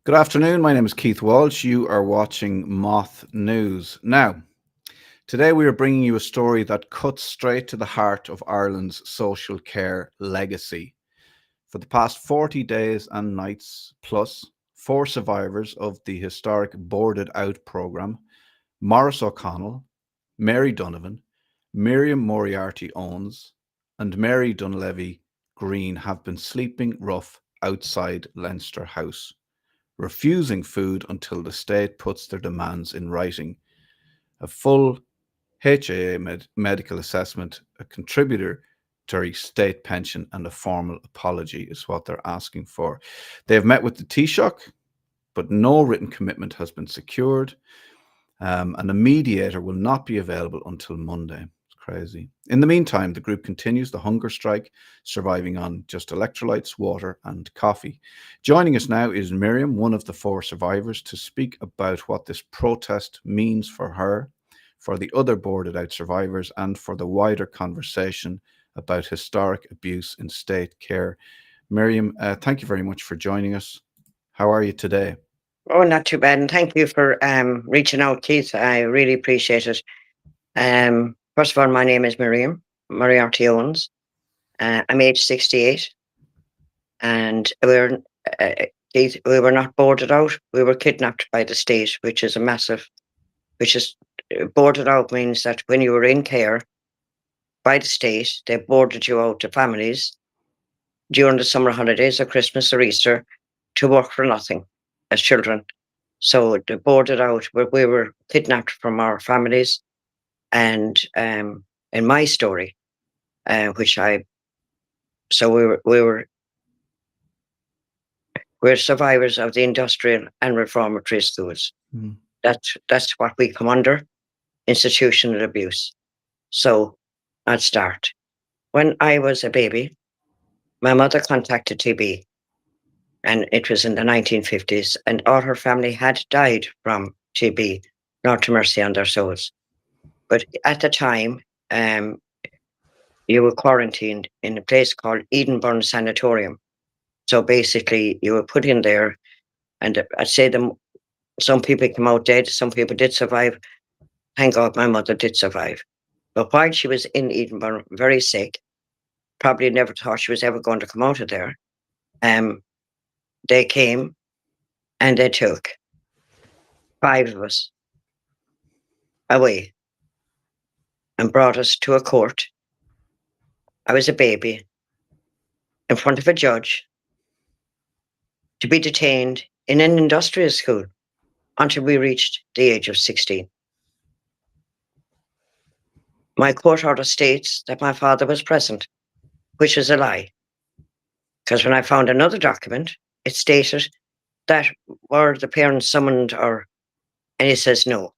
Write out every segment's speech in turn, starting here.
Good afternoon. My name is Keith Walsh. You are watching Moth News. Now, today we are bringing you a story that cuts straight to the heart of Ireland's social care legacy. For the past 40 days and nights, plus, four survivors of the historic Boarded Out programme, Maurice O'Connell, Mary Donovan, Miriam Moriarty Owens, and Mary Dunleavy Green have been sleeping rough outside Leinster House, refusing food until the state puts their demands in writing. A full HAA medical assessment, a contributory state pension, and a formal apology is what they're asking for. They have met with the Taoiseach, but no written commitment has been secured, and a mediator will not be available until Monday. Crazy. In the meantime, the group continues the hunger strike, surviving on just electrolytes, water, and coffee. Joining us now is Miriam, one of the four survivors, to speak about what this protest means for her, for the other boarded out survivors, and for the wider conversation about historic abuse in state care. Miriam, thank you very much for joining us. How are you today? Oh, not too bad. And thank you for reaching out, Keith. I really appreciate it. First of all, my name is Miriam Moriarty Owens. I'm age 68. And uh, Keith, we were not boarded out. We were kidnapped by the state, which is a massive, which is boarded out means that when you were in care by the state, they boarded you out to families during the summer holidays or Christmas or Easter to work for nothing as children. So they boarded out, we were kidnapped from our families. And in my story, so we're survivors of the industrial and reformatory schools. Mm. That's what we come under, institutional abuse. So I'd start. When I was a baby, my mother contacted TB, and it was in the 1950s, and all her family had died from TB, not to mercy on their souls. But at the time, you were quarantined in a place called Edenburn Sanatorium. So basically, you were put in there, and I'd say some people came out dead, some people did survive. Thank God my mother did survive. But while she was in Edenburn, very sick, probably never thought she was ever going to come out of there, they came and they took five of us away and brought us to a court. I was a baby in front of a judge to be detained in an industrial school until we reached the age of 16. My court order states that my father was present, which is a lie. Because when I found another document, it stated that were the parents summoned and he says no.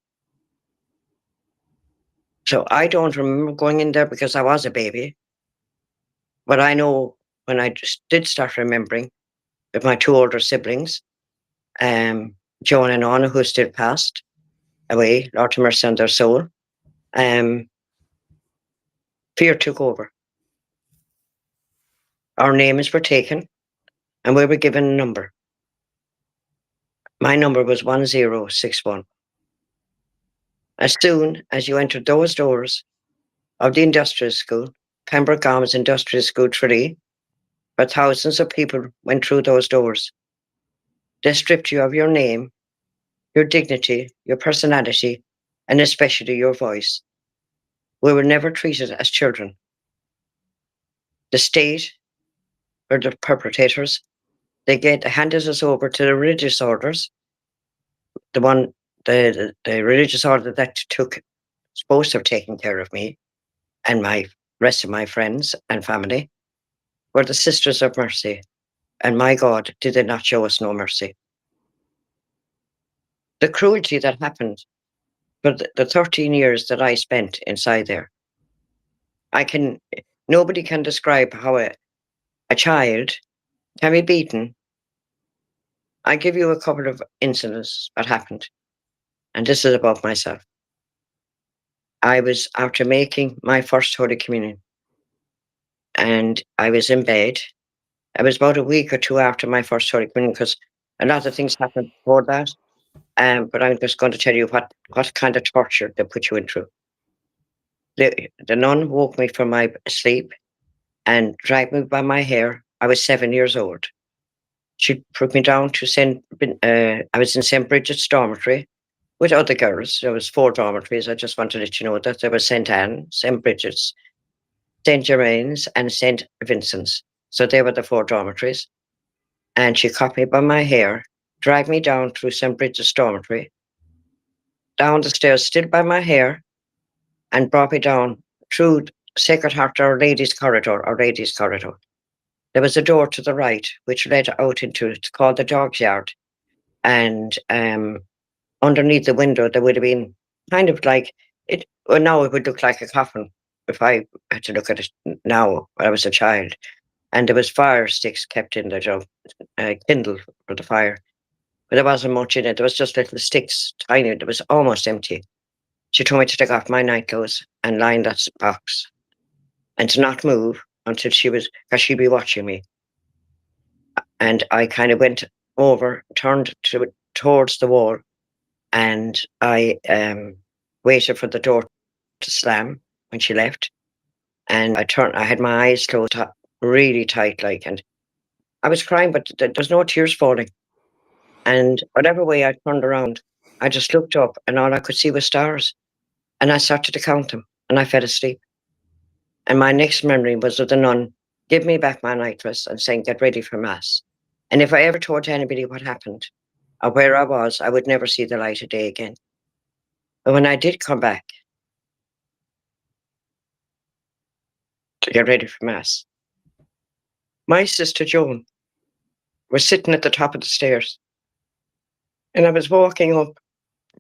So I don't remember going in there because I was a baby. But I know when I just did start remembering with my two older siblings, Joan and Anna, who still passed away, Lord have mercy on their soul, fear took over. Our names were taken and we were given a number. My number was 1061. As soon as you entered those doors of the industrial school, Pembroke Arms Industrial School 3, where thousands of people went through those doors, they stripped you of your name, your dignity, your personality, and especially your voice. We were never treated as children. The state were the perpetrators. They handed us over to the religious orders, the religious order that supposed to have taken care of me and my rest of my friends and family, were the Sisters of Mercy. And my God, did they not show us no mercy? The cruelty that happened for the 13 years that I spent inside there, nobody can describe how a child can be beaten. I give you a couple of incidents that happened, and this is about myself. I was after making my first Holy Communion, and I was in bed. I was about a week or two after my first Holy Communion because A lot of things happened before that. But I'm just going to tell you what kind of torture they put you in through. The nun woke me from my sleep and dragged me by my hair. I was 7 years old. She put me down to I was in St. Bridget's dormitory with other girls. There was 4 dormitories. I just want to let you know that there was St. Anne, St. Bridget's, St. Germain's, and St. Vincent's. So they were the 4 dormitories. And she caught me by my hair, dragged me down through St. Bridget's dormitory, down the stairs, still by my hair, and brought me down through Sacred Heart Our Lady's Corridor, Our Lady's Corridor. There was a door to the right which led out into, it's called the Dog's Yard. And underneath the window there would have been kind of like it. Well, now it would look like a coffin if I had to look at it now when I was a child. And there was fire sticks kept in there, kindle for the fire. But there wasn't much in it. There was just little sticks, tiny. It was almost empty. She told me to take off my nightclothes and lie in that box and to not move until because she'd be watching me. And I kind of went over, turned towards the wall, and I waited for the door to slam when she left. And I had my eyes closed up really tight, like, and I was crying, but there's no tears falling. And whatever way I turned around, I just looked up and all I could see was stars. And I started to count them and I fell asleep. And my next memory was of the nun give me back my nightdress and saying, get ready for mass. And if I ever told anybody what happened or where I was, I would never see the light of day again. But when I did come back to get ready for mass, my sister Joan was sitting at the top of the stairs. And I was walking up.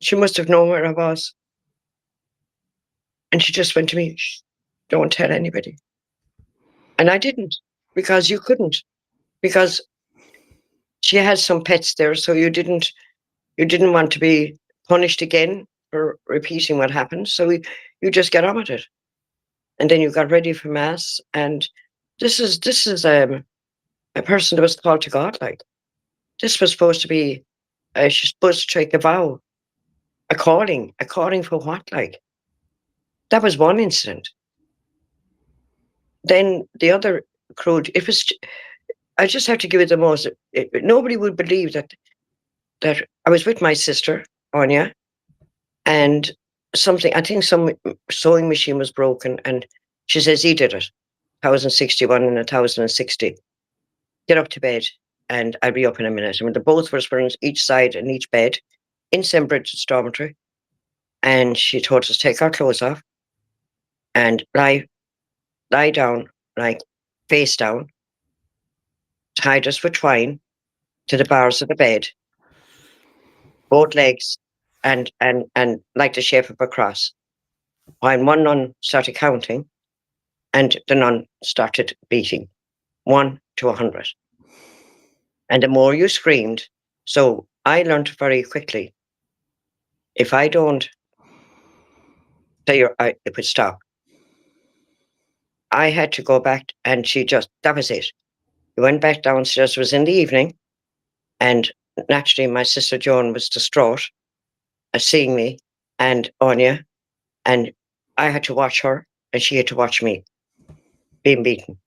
She must have known where I was. And she just went to me, shh, don't tell anybody. And I didn't, because you couldn't, because she had some pets there. So you didn't want to be punished again for repeating what happened. So you just get on with it. And then you got ready for mass. And this is a person that was called to God. Like, this was supposed to be, she's supposed to take a vow, a calling for what? Like, that was one incident. Then the other crude, I just have to give it the most. Nobody would believe that I was with my sister, Anya, and I think some sewing machine was broken, and she says he did it, 1061 and 1060. Get up to bed, and I'll be up in a minute. And when the both of us were on each side in each bed, in St. Bridget's dormitory, and she told us to take our clothes off and lie down, like face down, tied us with twine to the bars of the bed, both legs, and like the shape of a cross. While one nun started counting, and the nun started beating 1 to 100. And the more you screamed, so I learned very quickly, if I don't say it would stop. I had to go back, and that was it. We went back downstairs. It was in the evening, and naturally my sister Joan was distraught at seeing me and Anya, and I had to watch her, and she had to watch me being beaten.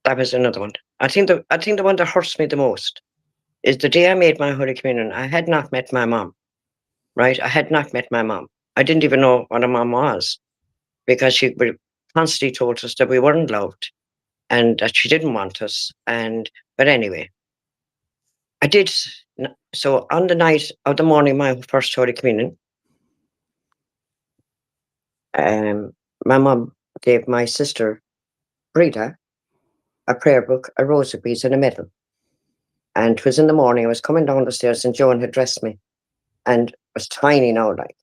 That was another one. I think the one that hurts me the most is the day I made my Holy Communion. I had not met my mom, right? I had not met my mom. I didn't even know what a mom was, because she constantly told us that we weren't loved and that she didn't want us. But anyway, I did. So on the night of the morning of my first Holy Communion, my mum gave my sister Brita a prayer book, a rosary piece, and a medal. And it was in the morning. I was coming down the stairs, and Joan had dressed me, and it was tiny now, like,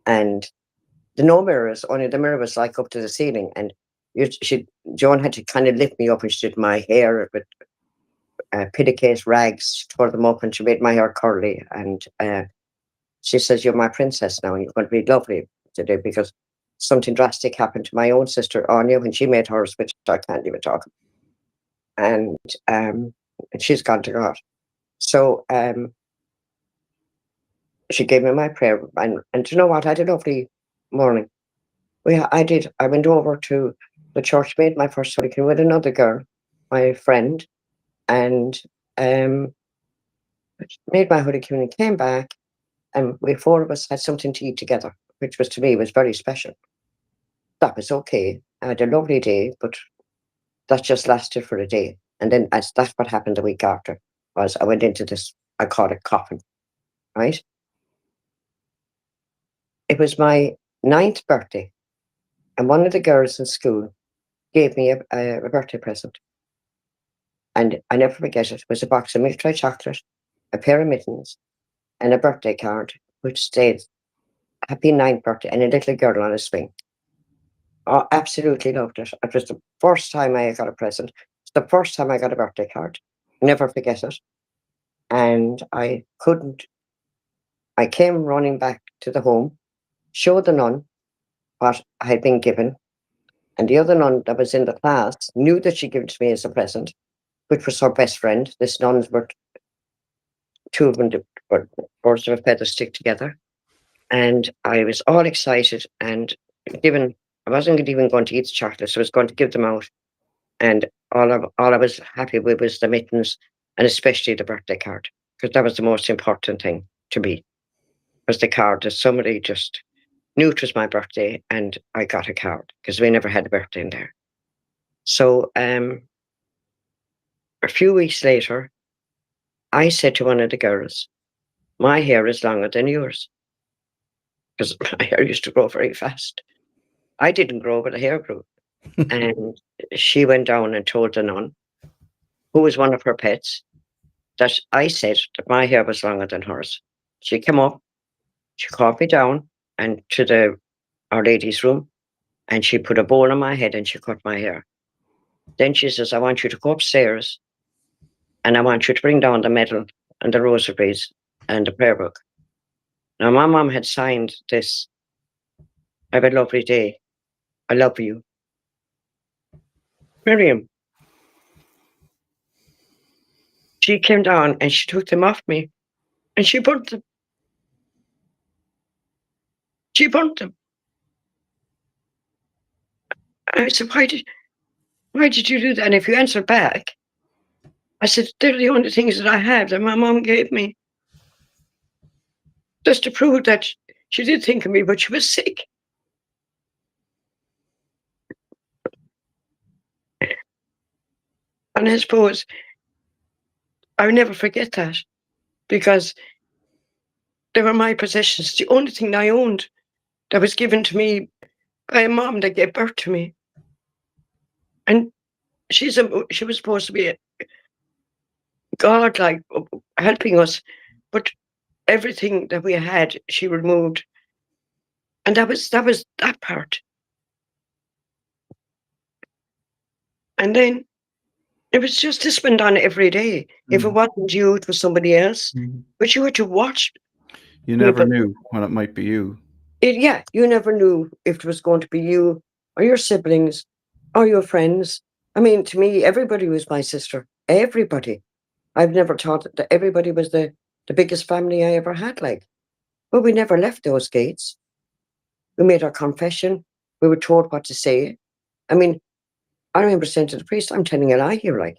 and no mirrors. Only the mirror was like up to the ceiling, and Joan had to kind of lift me up, and she did my hair with pillowcase rags. She tore them up, and she made my hair curly. And she says, "You're my princess now, and you're going to be lovely today," because something drastic happened to my own sister Anya when she made hers, which I can't even talk about. and she's gone to God. So she gave me my prayer, and do you know what? I had a lovely morning. I went over to the church, made my first Holy Communion with another girl, my friend, and made my Holy Communion, came back, and we four of us had something to eat together, which was to me was very special. That was okay. I had a lovely day, but that just lasted for a day. And then that's what happened the week after, was I went into this, I call it coffin, right? It was my 9th birthday, and one of the girls in school gave me a birthday present. And I never forget it. It was a box of milk chocolate, a pair of mittens, and a birthday card, which said, "Happy 9th birthday," and a little girl on a swing. Oh, absolutely loved it. It was the first time I got a present. It's the first time I got a birthday card. Never forget it. And I came running back to the home, showed the nun what I had been given. And the other nun that was in the class knew that she'd given it to me as a present, which was her best friend. This nuns were, two of them were birds of a feather stick together. And I was all excited and I wasn't even going to eat the chocolates, so I was going to give them out. And all I was happy with was the mittens, and especially the birthday card, because that was the most important thing to me, was the card that somebody just knew it was my birthday, and I got a card, because we never had a birthday in there. So a few weeks later, I said to one of the girls, "My hair is longer than yours," because my hair used to grow very fast. I didn't grow, but the hair grew. And she went down and told the nun, who was one of her pets, that I said that my hair was longer than hers. She came up, she called me down and to Our Lady's room, and she put a bowl on my head and she cut my hair. Then she says, "I want you to go upstairs and I want you to bring down the medal and the rosaries and the prayer book." Now, my mom had signed this, "Have a lovely day. I love you. Miriam." She came down and she took them off me and she burnt them. She burnt them. I said, why did you do that? And if you answer back, I said, "They're the only things that I have that my mom gave me, just to prove that she did think of me, but she was sick." And I suppose I'll never forget that, because they were my possessions, the only thing I owned that was given to me by a mom that gave birth to me. And she was supposed to be a God, like helping us, but everything that we had, she removed. And that was that part. And then it was just this went on every day. If it wasn't you, it was somebody else. But you had to watch. You never knew when it might be you. Yeah, you never knew if it was going to be you or your siblings or your friends. I mean, to me, everybody was my sister. Everybody. I've never thought that everybody was the biggest family I ever had, like. But we never left those gates. We made our confession. We were told what to say. I mean, I remember saying to the priest, "I'm telling a lie here, like.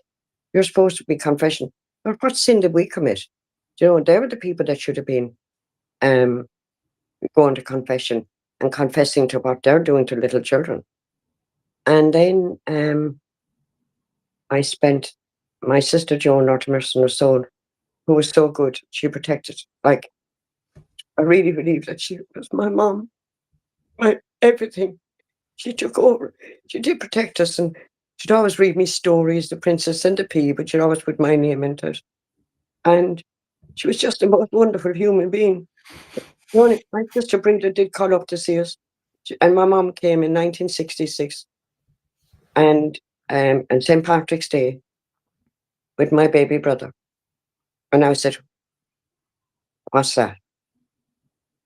You're supposed to be confession. But what sin did we commit?" You know, they were the people that should have been going to confession and confessing to what they're doing to little children. And then I spent my sister Joan, Lord have mercy on her soul, who was so good. She protected. Like, I really believe that she was my mom. My everything. She took over. She did protect us, and she'd always read me stories, The Princess and the Pea, but she'd always put my name into it. And she was just the most wonderful human being. My sister Brenda did call up to see us, and my mom came in 1966, and St. Patrick's Day with my baby brother. And I said, "What's that?"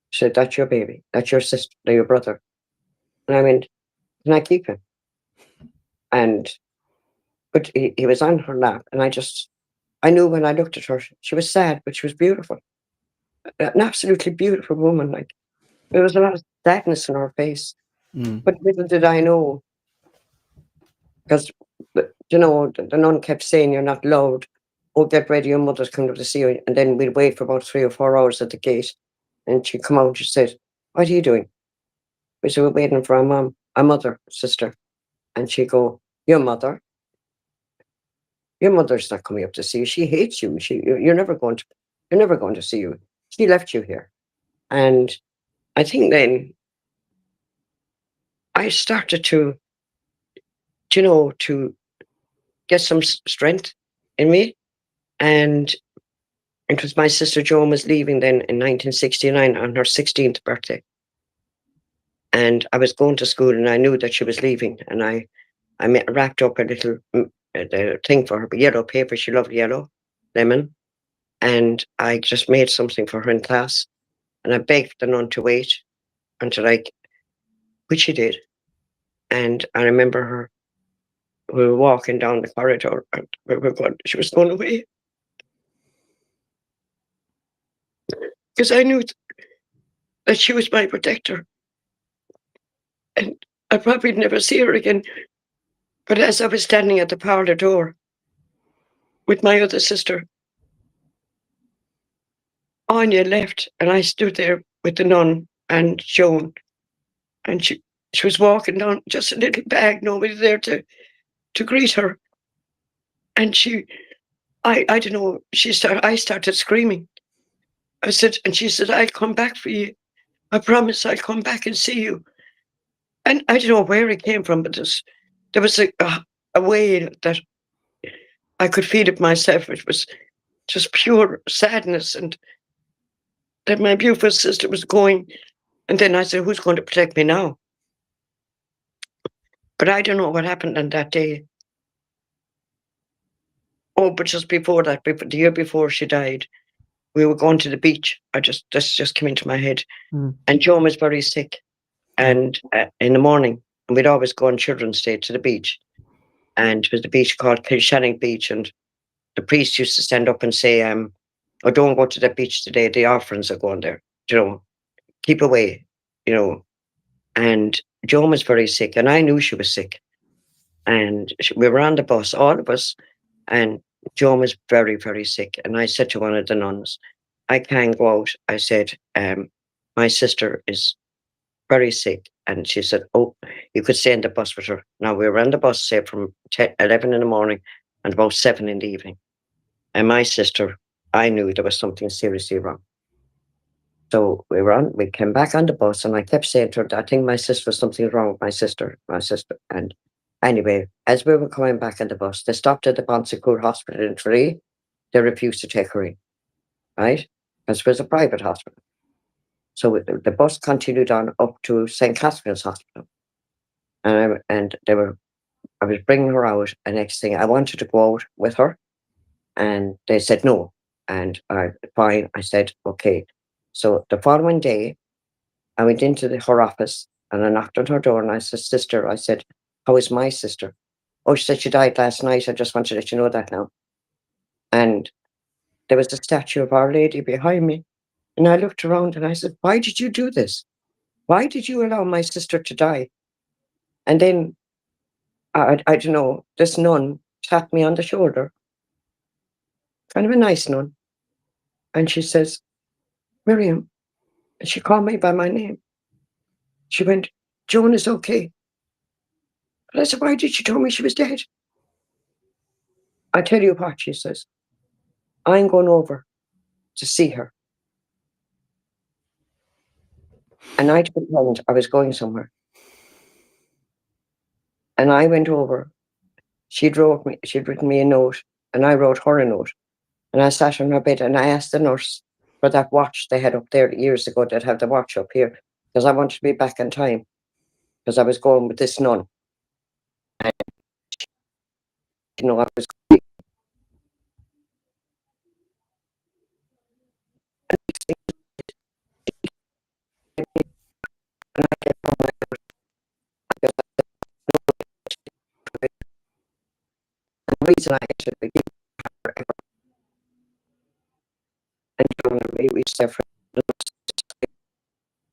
She said, "That's your baby. That's your sister, your brother." And I went, "Can I keep him?" And But he was on her lap, and I knew when I looked at her, she was sad, but she was beautiful. An absolutely beautiful woman. Like, there was a lot of sadness in her face. Mm. But little did I know, because, the nun kept saying, "You're not loved. Oh, get ready, your mother's coming up to see you." And then we'd wait for about 3 or 4 hours at the gate. And she'd come out and she said, "What are you doing?" We said, "We're waiting for our mother, sister." And she'd go, "Your mother? Your mother's not coming up to see you. She hates you. You're never going to see you. She left you here." And I think then I started to get some strength in me. And it was my sister Joan was leaving then in 1969 on her 16th birthday. And I was going to school and I knew that she was leaving. And I wrapped up a little thing for her, yellow paper. She loved yellow, lemon. And I just made something for her in class. And I begged the nun to wait until which she did. And I remember we were walking down the corridor and she was going away. Because I knew that she was my protector. And I'd probably never see her again. But as I was standing at the parlour door with my other sister, Anya left and I stood there with the nun and Joan. And she was walking down, just a little bag, nobody there to greet her. And I don't know, I started screaming. I said, and she said, "I'll come back for you. I promise I'll come back and see you." And I don't know where it came from, but there was a wail that I could feel it myself. It was just pure sadness, and that my beautiful sister was going. And then I said, "Who's going to protect me now?" But I don't know what happened on that day. Oh, but just before that, the year before she died, we were going to the beach. This just came into my head. Mm. And Joan was very sick. And in the morning, and we'd always go on Children's Day to the beach. And it was the beach called Kilshannig Beach. And the priest used to stand up and say, "Oh, don't go to that beach today. The orphans are going there. Keep away, you know." And Joan was very sick, and I knew she was sick. And we were on the bus, all of us, and Joan was very, very sick. And I said to one of the nuns, "I can't go out." I said, "My sister is very sick." And she said, "Oh, you could stay in the bus with her." Now, we were on the bus, say, from 11 in the morning and about 7 in the evening. And my sister, I knew there was something seriously wrong. So we came back on the bus, and I kept saying to her, "I think my sister, something's wrong with my sister, my sister." And anyway, as we were coming back on the bus, they stopped at the Bonsecourt Hospital in Tralee. They refused to take her in, right? Because it was a private hospital. So the bus continued on up to St. Catherine's Hospital. And I was bringing her out, and next thing I wanted to go out with her, and they said no. And fine, I said, okay. So the following day, I went into her office and I knocked on her door and I said, "Sister," I said, "how is my sister?" "Oh," she said, "she died last night. I just want to let you know that now." And there was a statue of Our Lady behind me. And I looked around and I said, "Why did you do this? Why did you allow my sister to die?" And then, I don't know, this nun tapped me on the shoulder, kind of a nice nun. And she says, "Miriam," and she called me by my name. She went, "Joan is okay." And I said, "Why did she tell me she was dead?" "I tell you what," she says, "I'm going over to see her." And I'd pretend I was going somewhere. And I went over. She'd written me a note, and I wrote her a note. And I sat on her bed and I asked the nurse for that watch they had up there years ago. They'd have the watch up here because I wanted to be back in time because I was going with this nun. And, I was reason I entered the game and Joan and me reached there for the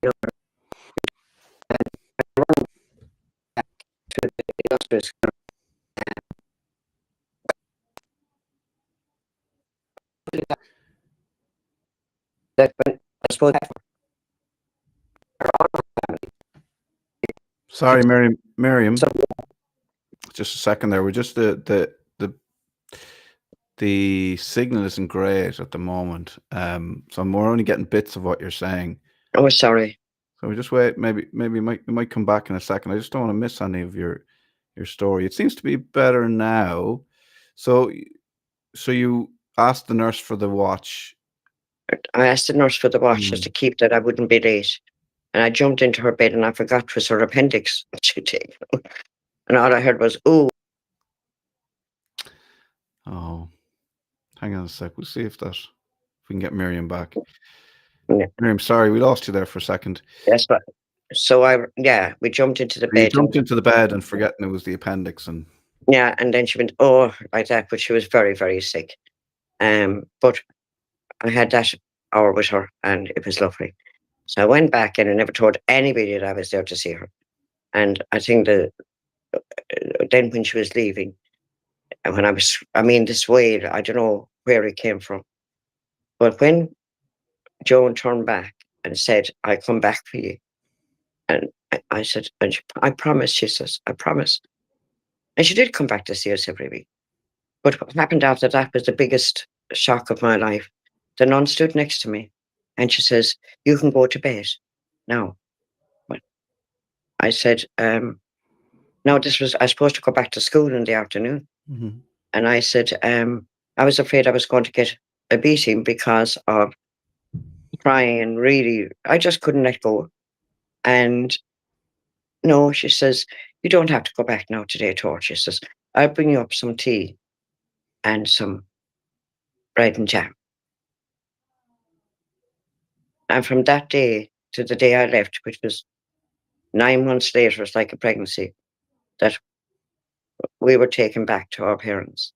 and I run back to the illustrious that when I suppose Sorry, Miriam. so Just a second there. We're just the signal isn't great at the moment. So we're only getting bits of what you're saying. oh sorry. So we just wait. Maybe we might come back in a second. I just don't want to miss any of your story. It seems to be better now. So you asked the nurse for the watch. I asked the nurse for the watch just to keep that I wouldn't be late. And I jumped into her bed and I forgot it was her appendix she'd taken. And all I heard was, ooh. Oh, hang on a sec. We'll see if we can get Miriam back. Yeah. Miriam, sorry, we lost you there for a second. Yes, but so we jumped into the bed. You jumped into the bed and forgetting it was the appendix, and yeah, and then she went, oh, like that, but she was very, very sick. But I had that hour with her and it was lovely. So I went back and I never told anybody that I was there to see her. And I think then when she was leaving, when this way, I don't know where it came from. But when Joan turned back and said, I'll come back for you. And I said, I promise, she says, I promise. And she did come back to see us every week. But what happened after that was the biggest shock of my life. The nun stood next to me and she says, you can go to bed now. But I said, no, I was supposed to go back to school in the afternoon. Mm-hmm. And I said, I was afraid I was going to get a beating because of crying and really, I just couldn't let go. And no, she says, you don't have to go back now today, Tor. She says, I'll bring you up some tea and some bread and jam. And from that day to the day I left, which was 9 months later, it's like a pregnancy, that we were taken back to our parents.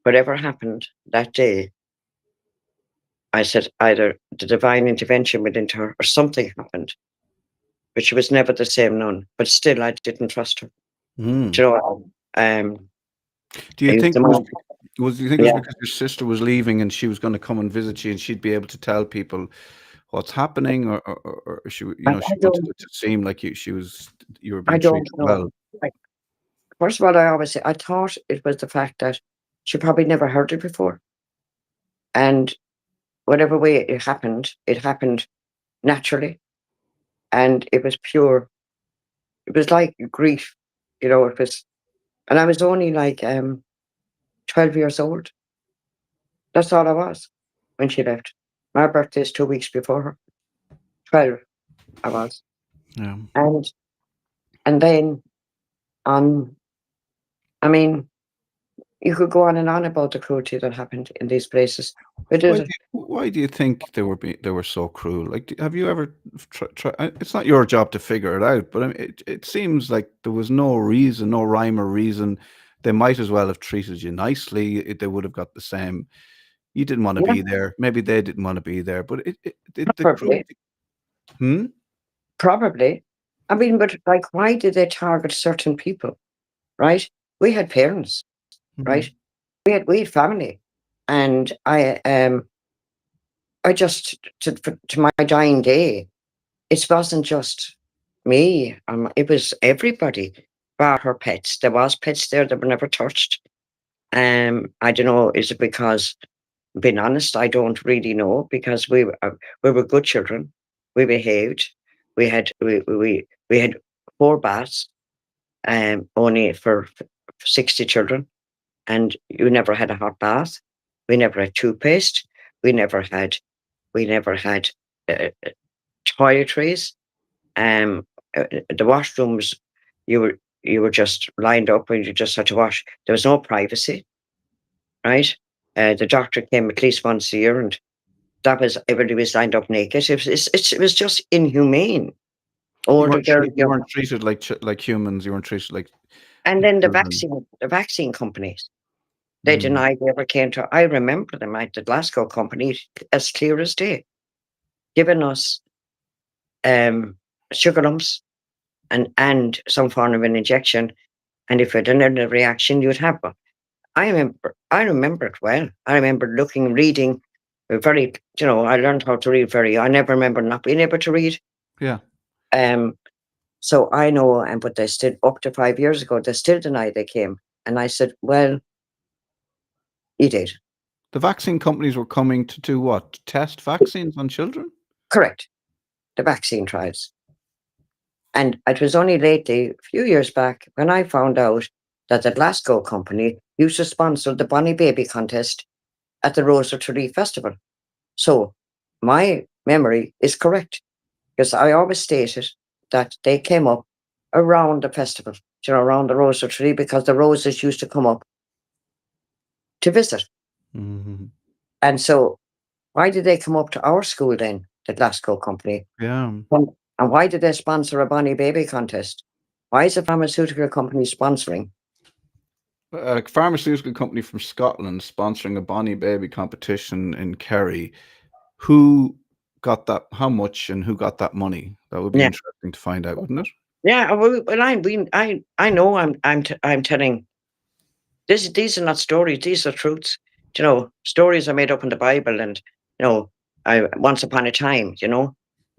Whatever happened that day, I said either the divine intervention went into her or something happened. But she was never the same nun. But still, I didn't trust her. Mm. Do you know? Do you think it was because your sister was leaving and she was going to come and visit you and she'd be able to tell people what's happening, or she, she wanted it to seem like you were being treated well? First of all, I always say I thought it was the fact that she probably never heard it before, and whatever way it happened naturally, and it was pure. It was like grief, it was, and I was only like 12 years old. That's all I was when she left. My birthday is 2 weeks before her. 12 I was. Yeah. And then I mean, you could go on and on about the cruelty that happened in these places. Why do you think they were so cruel? Like, have you ever tried? It's not your job to figure it out, but I mean, it seems like there was no reason, no rhyme or reason. They might as well have treated you nicely. They would have got the same. You didn't want to be there. Maybe they didn't want to be there. But the cruelty. Probably. I mean, but like, why did they target certain people? Right? We had parents, right? We had family, and I just to my dying day, it wasn't just me. It was everybody, bar her pets. There was pets there that were never touched. I don't know. Is it because, being honest, I don't really know, because we were good children. We behaved. We had 4 baths, only for 60 children, and you never had a hot bath. We never had toothpaste. We never had toiletries. The washrooms, you were just lined up and you just had to wash. There was no privacy, right? The doctor came at least once a year, and that was, everybody was lined up naked. It was just inhumane. You weren't treated like humans. You weren't treated like And then children. the vaccine companies, they Mm. denied they ever came to. I remember them at the Glasgow company as clear as day, giving us sugar lumps and some form of an injection. And if it didn't have a reaction, you'd have one. I remember it well. I remember reading very, I learned how to read I never remember not being able to read. Yeah. Um, so I know, but they still, up to 5 years ago, they still denied they came. And I said, well, you did. The vaccine companies were coming to do what? Test vaccines on children? Correct. The vaccine trials. And it was only lately, a few years back, when I found out that the Glasgow company used to sponsor the Bonnie Baby contest at the Rose of Tralee Festival. So my memory is correct, because I always stated that they came up around the festival, around the Rose of Tralee, because the roses used to come up to visit. Mm-hmm. And so why did they come up to our school then, the Glasgow company? Yeah. And why did they sponsor a Bonnie Baby contest? Why is a pharmaceutical company sponsoring? A pharmaceutical company from Scotland sponsoring a Bonnie Baby competition in Kerry. Who got that? How much and who got that money? That would be Yeah, interesting to find out, wouldn't it? yeah. Well, I know. I'm telling. These are not stories. These are truths. Stories are made up in the Bible, and I once upon a time.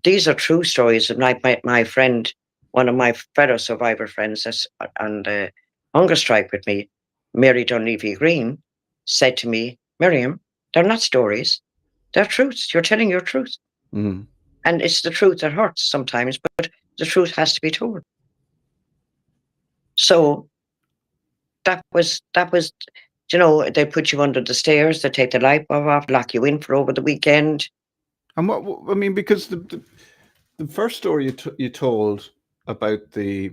These are true stories. And like my friend, one of my fellow survivor friends, that's on the hunger strike with me, Mary Dunleavy Green, said to me, Miriam, they're not stories. They're truths. You're telling your truth. Mm. And it's the truth that hurts sometimes, but the truth has to be told. So that was, they put you under the stairs, they take the light bulb off, lock you in for over the weekend. And I mean, because the first story you told about the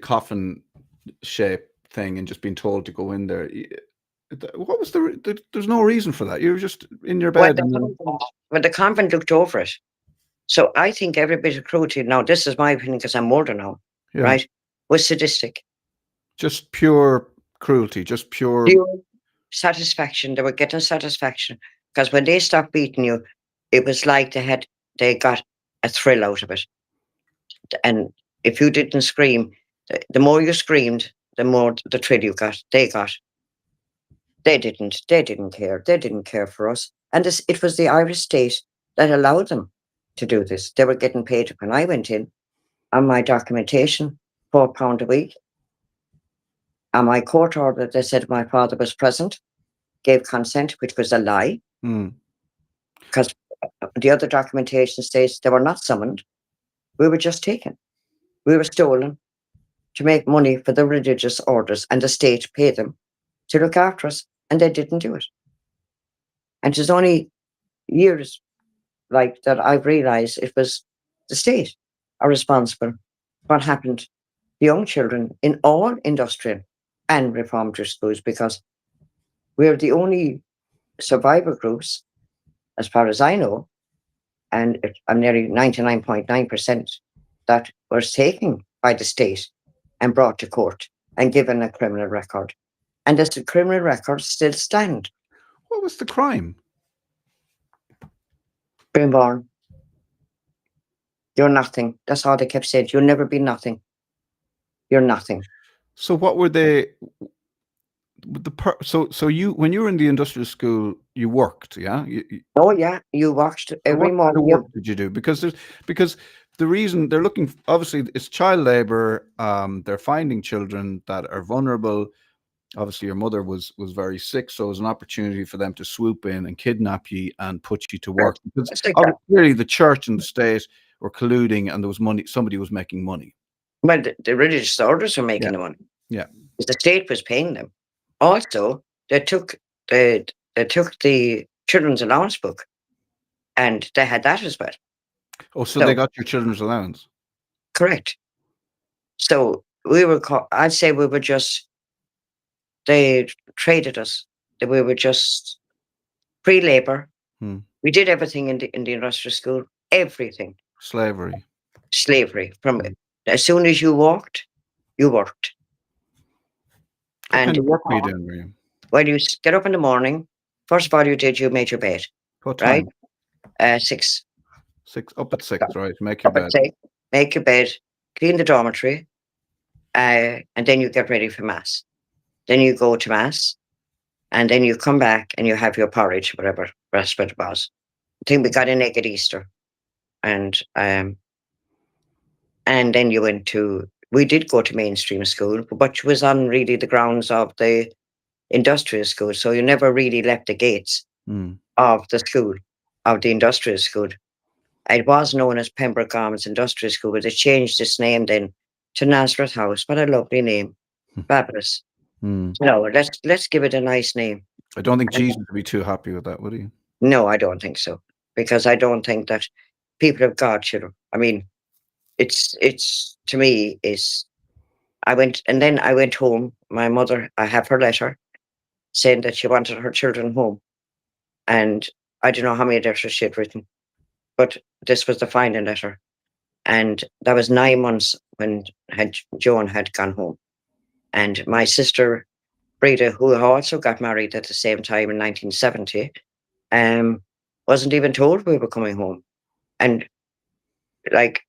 coffin shape thing and just being told to go in there. What was there's no reason for that. You were just in your Well, bed and then, the convent looked over it. So I think every bit of cruelty, now this is my opinion because I'm older now, yeah, right, was sadistic. just pure cruelty, just pure. Pure satisfaction. They were getting satisfaction because when they stopped beating you, it was like they got a thrill out of it. And if you didn't scream, the more you screamed, the more the thrill you got. They got. They didn't. They didn't care. They didn't care for us. And it was the Irish state that allowed them to do this. They were getting paid when I went in on my documentation, £4 a week. On my court order, they said my father was present, gave consent, which was a lie, because the other documentation states they were not summoned. We were just taken. We were stolen to make money for the religious orders, and the state paid them to look after us, and they didn't do it. And it was only years like that I've realised it was the state are responsible for what happened to young children in all industrial and reformatory schools, because we're the only survivor groups, as far as I know, and I'm nearly 99.9%, that was taken by the state and brought to court and given a criminal record. And does the criminal record still stand? What was the crime? Being born. You're nothing. That's all they kept saying. You'll never be nothing. You're nothing. So what were they? So you, when you were in the industrial school, you worked, yeah? Oh yeah, you watched every What kind of morning. work did you do? Because the reason they're looking, obviously, it's child labor. They're finding children that are vulnerable. Obviously, your mother was very sick, so it was an opportunity for them to swoop in and kidnap you and put you to work. Because It's like that. clearly, the church and the state were colluding, and there was money. Somebody was making money. Well, the religious orders were making Yeah, the money. yeah. The state was paying them. Also, they took the children's allowance book, and they had that as well. Oh, so they So got your children's allowance. correct. So I'd say we were just, they traded us. That we were just free labor. Hmm. We did everything in the industrial school. Everything. Slavery. Slavery. From Hmm. as soon as you walked, you worked. What And kind of work were you doing, Miriam? when you get up in the morning, first of all, you made your bed, What right? time? 6, Up at 6, right? Make your up at bed. 6, make your bed, clean the dormitory, and then you get ready for mass. Then you go to mass, and then you come back and you have your porridge, whatever rest of it was. I think we got an egg at Easter, and then you went to. We did go to mainstream school, but it was on really the grounds of the industrial school, so you never really left the gates Mm. of the school, of the industrial school. It was known as Pembroke Gardens Industrial School, but they changed its name then to Nazareth House. What a lovely name. Fabulous. Mm. No, let's give it a nice name. I don't think And Jesus would be too happy with that, would he? no, I don't think so. Because I don't think that people of God should. I mean, it's to me is then I went home. My mother, I have her letter saying that she wanted her children home. And I don't know how many letters she had written, but this was the final letter. And that was 9 months when Joan had gone home. And my sister, Breda, who also got married at the same time in 1970, wasn't even told we were coming home. And like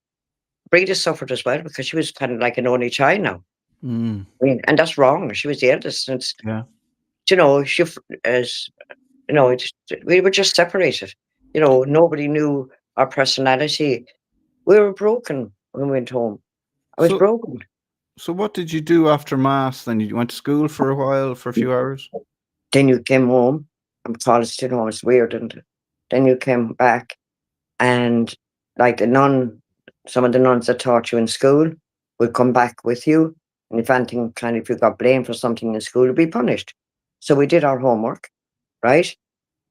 Breda suffered as well because she was kind of like an only child now. Mm. I mean, and that's wrong. She was the eldest. And, Yeah. she, as we were just separated. Nobody knew our personality. We were broken when we went home. I was So, broken. so what did you do after mass? Then you went to school for a while, for a few hours. Then you came home. I'm college, it's weird. And then you came back, and like some of the nuns that taught you in school would come back with you. And if you got blamed for something in school, you'd be punished. So we did our homework, right?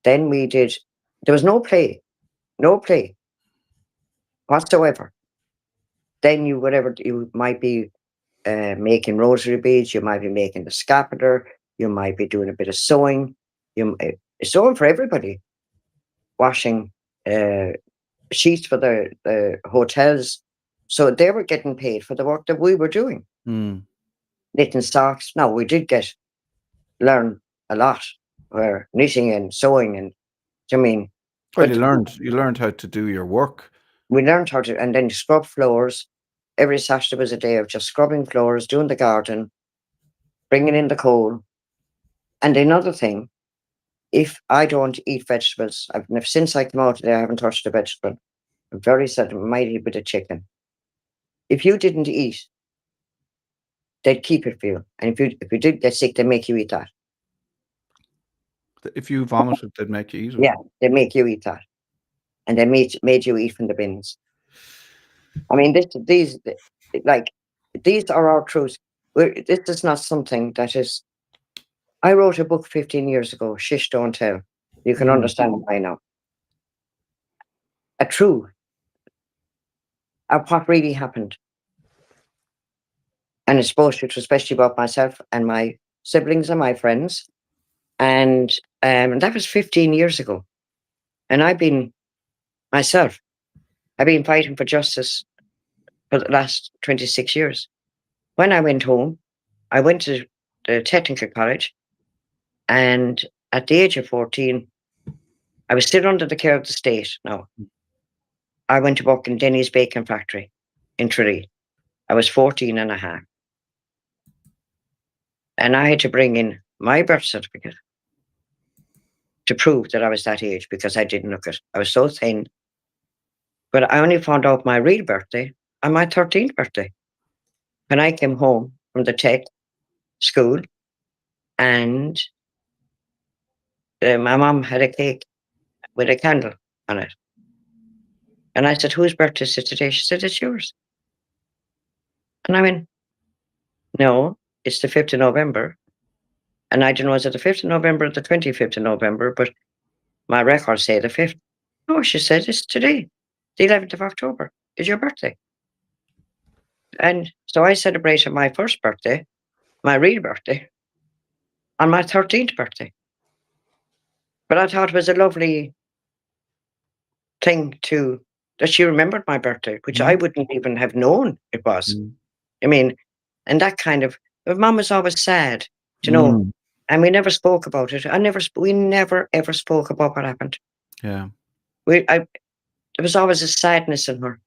Then there was no play whatsoever. Then whatever you might be making rosary beads, you might be making the scapular, you might be doing a bit of sewing. Sewing for everybody, washing sheets for the hotels. So they were getting paid for the work that we were doing. Mm. Knitting socks. Now we did learn a lot, where knitting and sewing and Well, but you learned how to do your work. we learned how to, and then scrub floors. Every Saturday was a day of just scrubbing floors, doing the garden, bringing in the coal. And another thing, if I don't eat vegetables, since I came out today, I haven't touched a vegetable. I'm very seldom, might eat a bit of chicken. If you didn't eat, they'd keep it for you. And if you did get sick, they make you eat that. If you vomited, they'd make you eat it. Yeah, they make you eat that. And they made you eat from the bins. I mean, these are our truths. This is not something that is. I wrote a book 15 years ago, Shish Don't Tell. You can understand why now. A truth of what really happened. And it's bullshit, especially about myself and my siblings and my friends. And that was 15 years ago. And I've been fighting for justice for the last 26 years. When I went home, I went to the technical college, and at the age of 14, I was still under the care of the state. Now, I went to work in Denny's Bacon Factory in Tralee. I was 14 and a half. And I had to bring in my birth certificate to prove that I was that age because I didn't look it. I was so thin. But I only found out my real birthday on my 13th birthday when I came home from the tech school, and my mom had a cake with a candle on it. And I said, "Whose birthday is it today?" She said, "It's yours." And I went, "No, it's the 5th of November. And I don't know, is it the 5th of November or the 25th of November? But my records say the 5th. No, she said, "It's today. The 11th of October is your birthday." And so I celebrated my first birthday, my real birthday, on my 13th birthday. But I thought it was a lovely thing that she remembered my birthday, which I wouldn't even have known it was. I mean, And that kind of, but Mum was always sad, you know, Mm. and we never spoke about it. We never ever spoke about what happened. Yeah. There was always a sadness in her.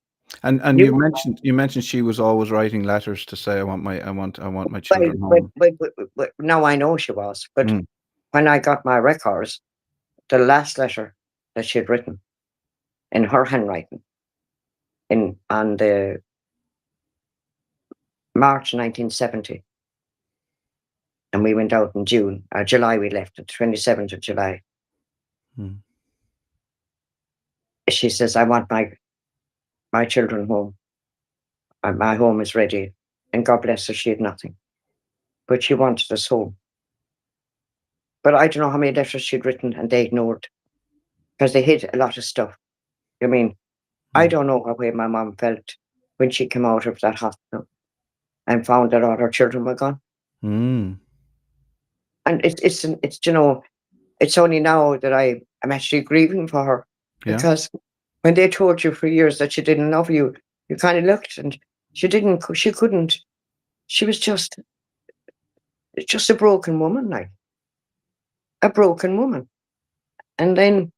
And You, you mentioned she was always writing letters to say, I want my well, children home. now I know she was, but Mm. when I got my records, the last letter that she had written in her handwriting on the March 1970, and we went out in June or July. We left the 27th of July. Mm. She says, "I want my children home. My home is ready." And God bless her, she had nothing, but she wanted us home. But I don't know how many letters she'd written and they ignored, because they hid a lot of stuff. I mean, I Mm. don't know what way my mom felt when she came out of that hospital and found that all her children were gone. Mm. And it's you know, it's only now that I'm actually grieving for her, Yeah. because when they told you for years that she didn't love you, you kind of looked and she couldn't. She was just a broken woman, like a broken woman. And then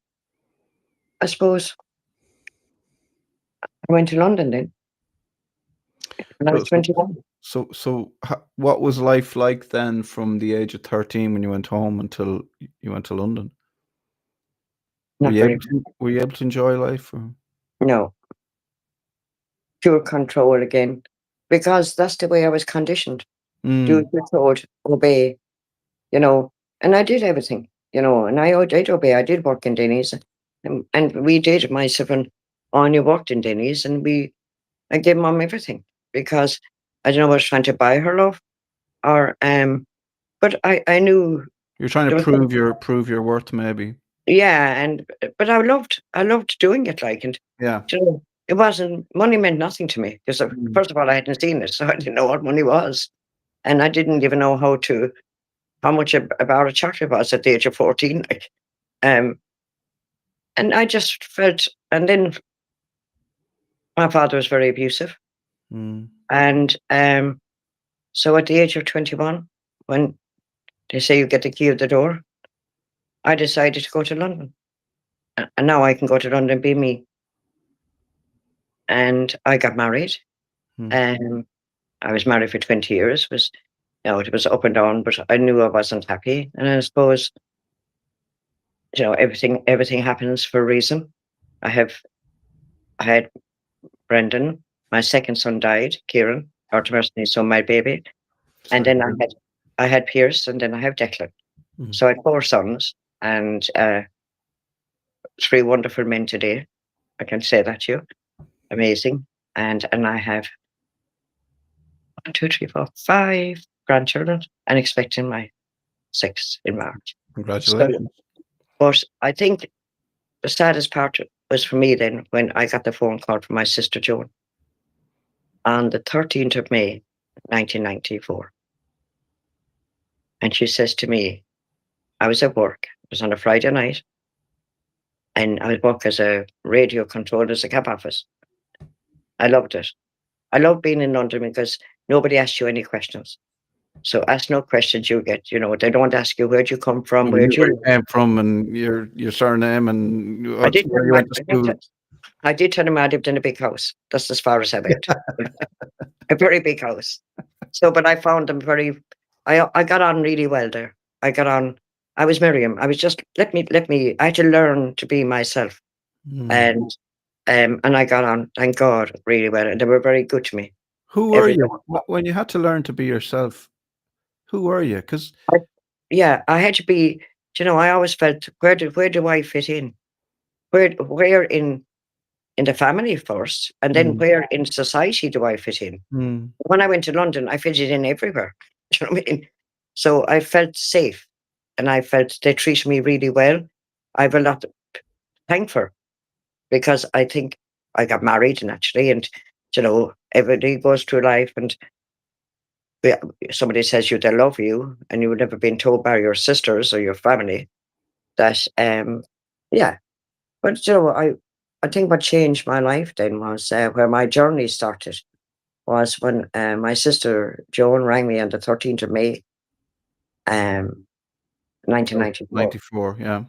I suppose I went to London then when I was So, 21. what was life like then from the age of 13 when you went home until you went to London? Not very, Were you able to enjoy life? Or? no, pure control again, because that's the way I was conditioned. Do as Mm. you're told, obey, you know. And I did everything, you know, and I did obey. I did work in Denny's, and we did, myself and Anya worked in Denny's, and I gave Mum everything, because I don't know, I was trying to buy her love, or but I knew You're trying to there was, prove your worth, maybe. yeah, and but I loved doing it, like, and Yeah. you know, it wasn't, money meant nothing to me, because Mm. first of all I hadn't seen it, so I didn't know what money was, and I didn't even know how much a bar of chocolate was at the age of 14, like, um, and I just felt, and then my father was very abusive, Mm. and so at the age of 21, when they say you get the key of the door, I decided to go to London, and now I can go to London and be me. And I got married. Mm. Um, I was married for 20 years. It was up and down, but I knew I wasn't happy. And I suppose, everything happens for a reason. I have I had Brendan, my second son died, Kieran, Artemis, so my baby. And Sorry. then I had Pierce, and then I have Declan. Mm. So I had four sons and three wonderful men today. I can say that to you. Amazing. And I have 1, 2, 3, 4, 5 grandchildren, and expecting my sixth in March. So, Congratulations. but I think the saddest part was for me then when I got the phone call from my sister Joan on the 13th of May, 1994. And she says to me, I was at work, it was on a Friday night, and I work as a radio controller as a cab office. I loved it. I love being in London because nobody asks you any questions. So ask no questions, you get, they don't ask you where'd you come from, Nobody knew where'd you where you live. came from and your surname and I did tell where you him went to school. I did tell him I lived in a big house. That's as far as I went. A very big house. So, but I found them I got on really well there. I got on, I was Miriam. I was just, I had to learn to be myself. Mm. And I got on, thank God, really well. And they were very good to me. Who were Every you when you had to learn to be yourself? Who were you? Because I, yeah, I had to be, I always felt, where do I fit in? Where in the family first, and then mm, where in society do I fit in? mm, When I went to London, I fitted in everywhere. Do you know what I mean? So I felt safe, and I felt they treated me really well. I have a lot to thank for, because I think I got married naturally, and everybody goes through life, and yeah, somebody says they love you, and you would never been told by your sisters or your family that, yeah. But I think what changed my life then was where my journey started was when my sister Joan rang me on the 13th of May, 1994, 94, yeah.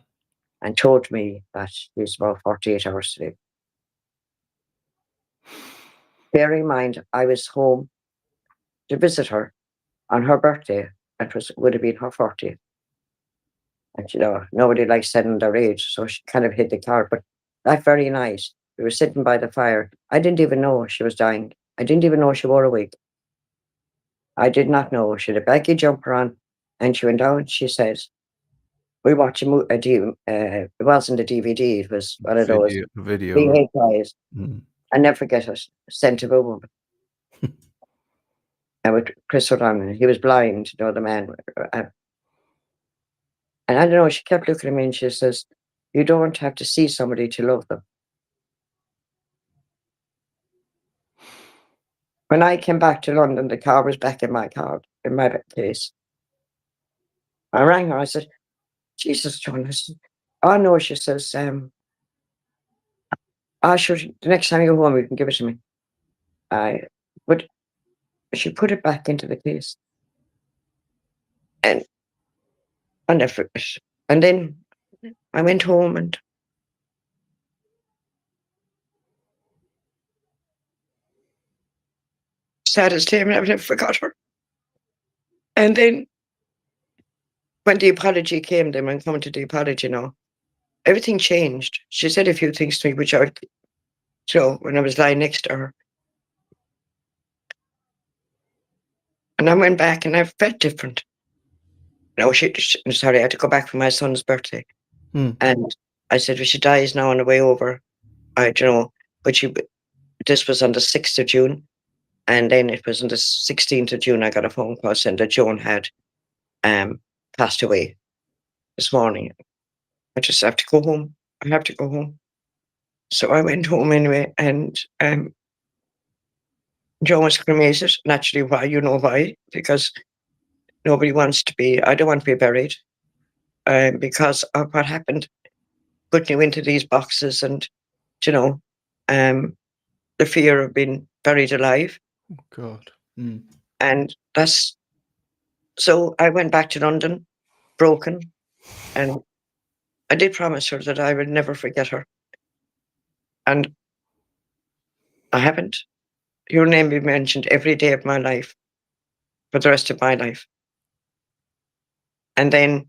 and told me that she was about 48 hours to live. Bear in mind, I was home to visit her on her birthday. Would have been her 40th. And nobody likes sending their age, so she kind of hid the car. But that very night, we were sitting by the fire. I didn't even know she was dying. I didn't even know she wore a wig. I did not know. She had a baggy jumper on, and she went down. She says, "We watch it wasn't a DVD. It was one of those Video. VHS. I never forget it. Sent of a woman." And with Chris O'Donnell, he was blind. The man. And I don't know. She kept looking at me, and she says, "You don't have to see somebody to love them." When I came back to London, the car was back in my case. I rang her. I said, "Jesus, John." I said, "Oh no," she says, sure, the next time you go home, you can give it to me." But she put it back into the case. And I never, and then I went home and saddest day, I've never forgot her. And then when the apology came, then when coming to the apology everything changed. She said a few things to me, which when I was lying next to her. And I went back and I felt different. Sorry, I had to go back for my son's birthday. And I said, well, she dies now on the way over. But this was on the 6th of June. And then it was on the 16th of June, I got a phone call saying that Joan had passed away this morning. I just have to go home. I have to go home. So I went home anyway, and Joan was cremated. Naturally, why? You know why? Because nobody wants to be, I don't want to be buried because of what happened, putting you into these boxes and, the fear of being buried alive. Oh, God. And so I went back to London, broken, and I did promise her that I would never forget her. And I haven't. Your name be mentioned every day of my life for the rest of my life. And then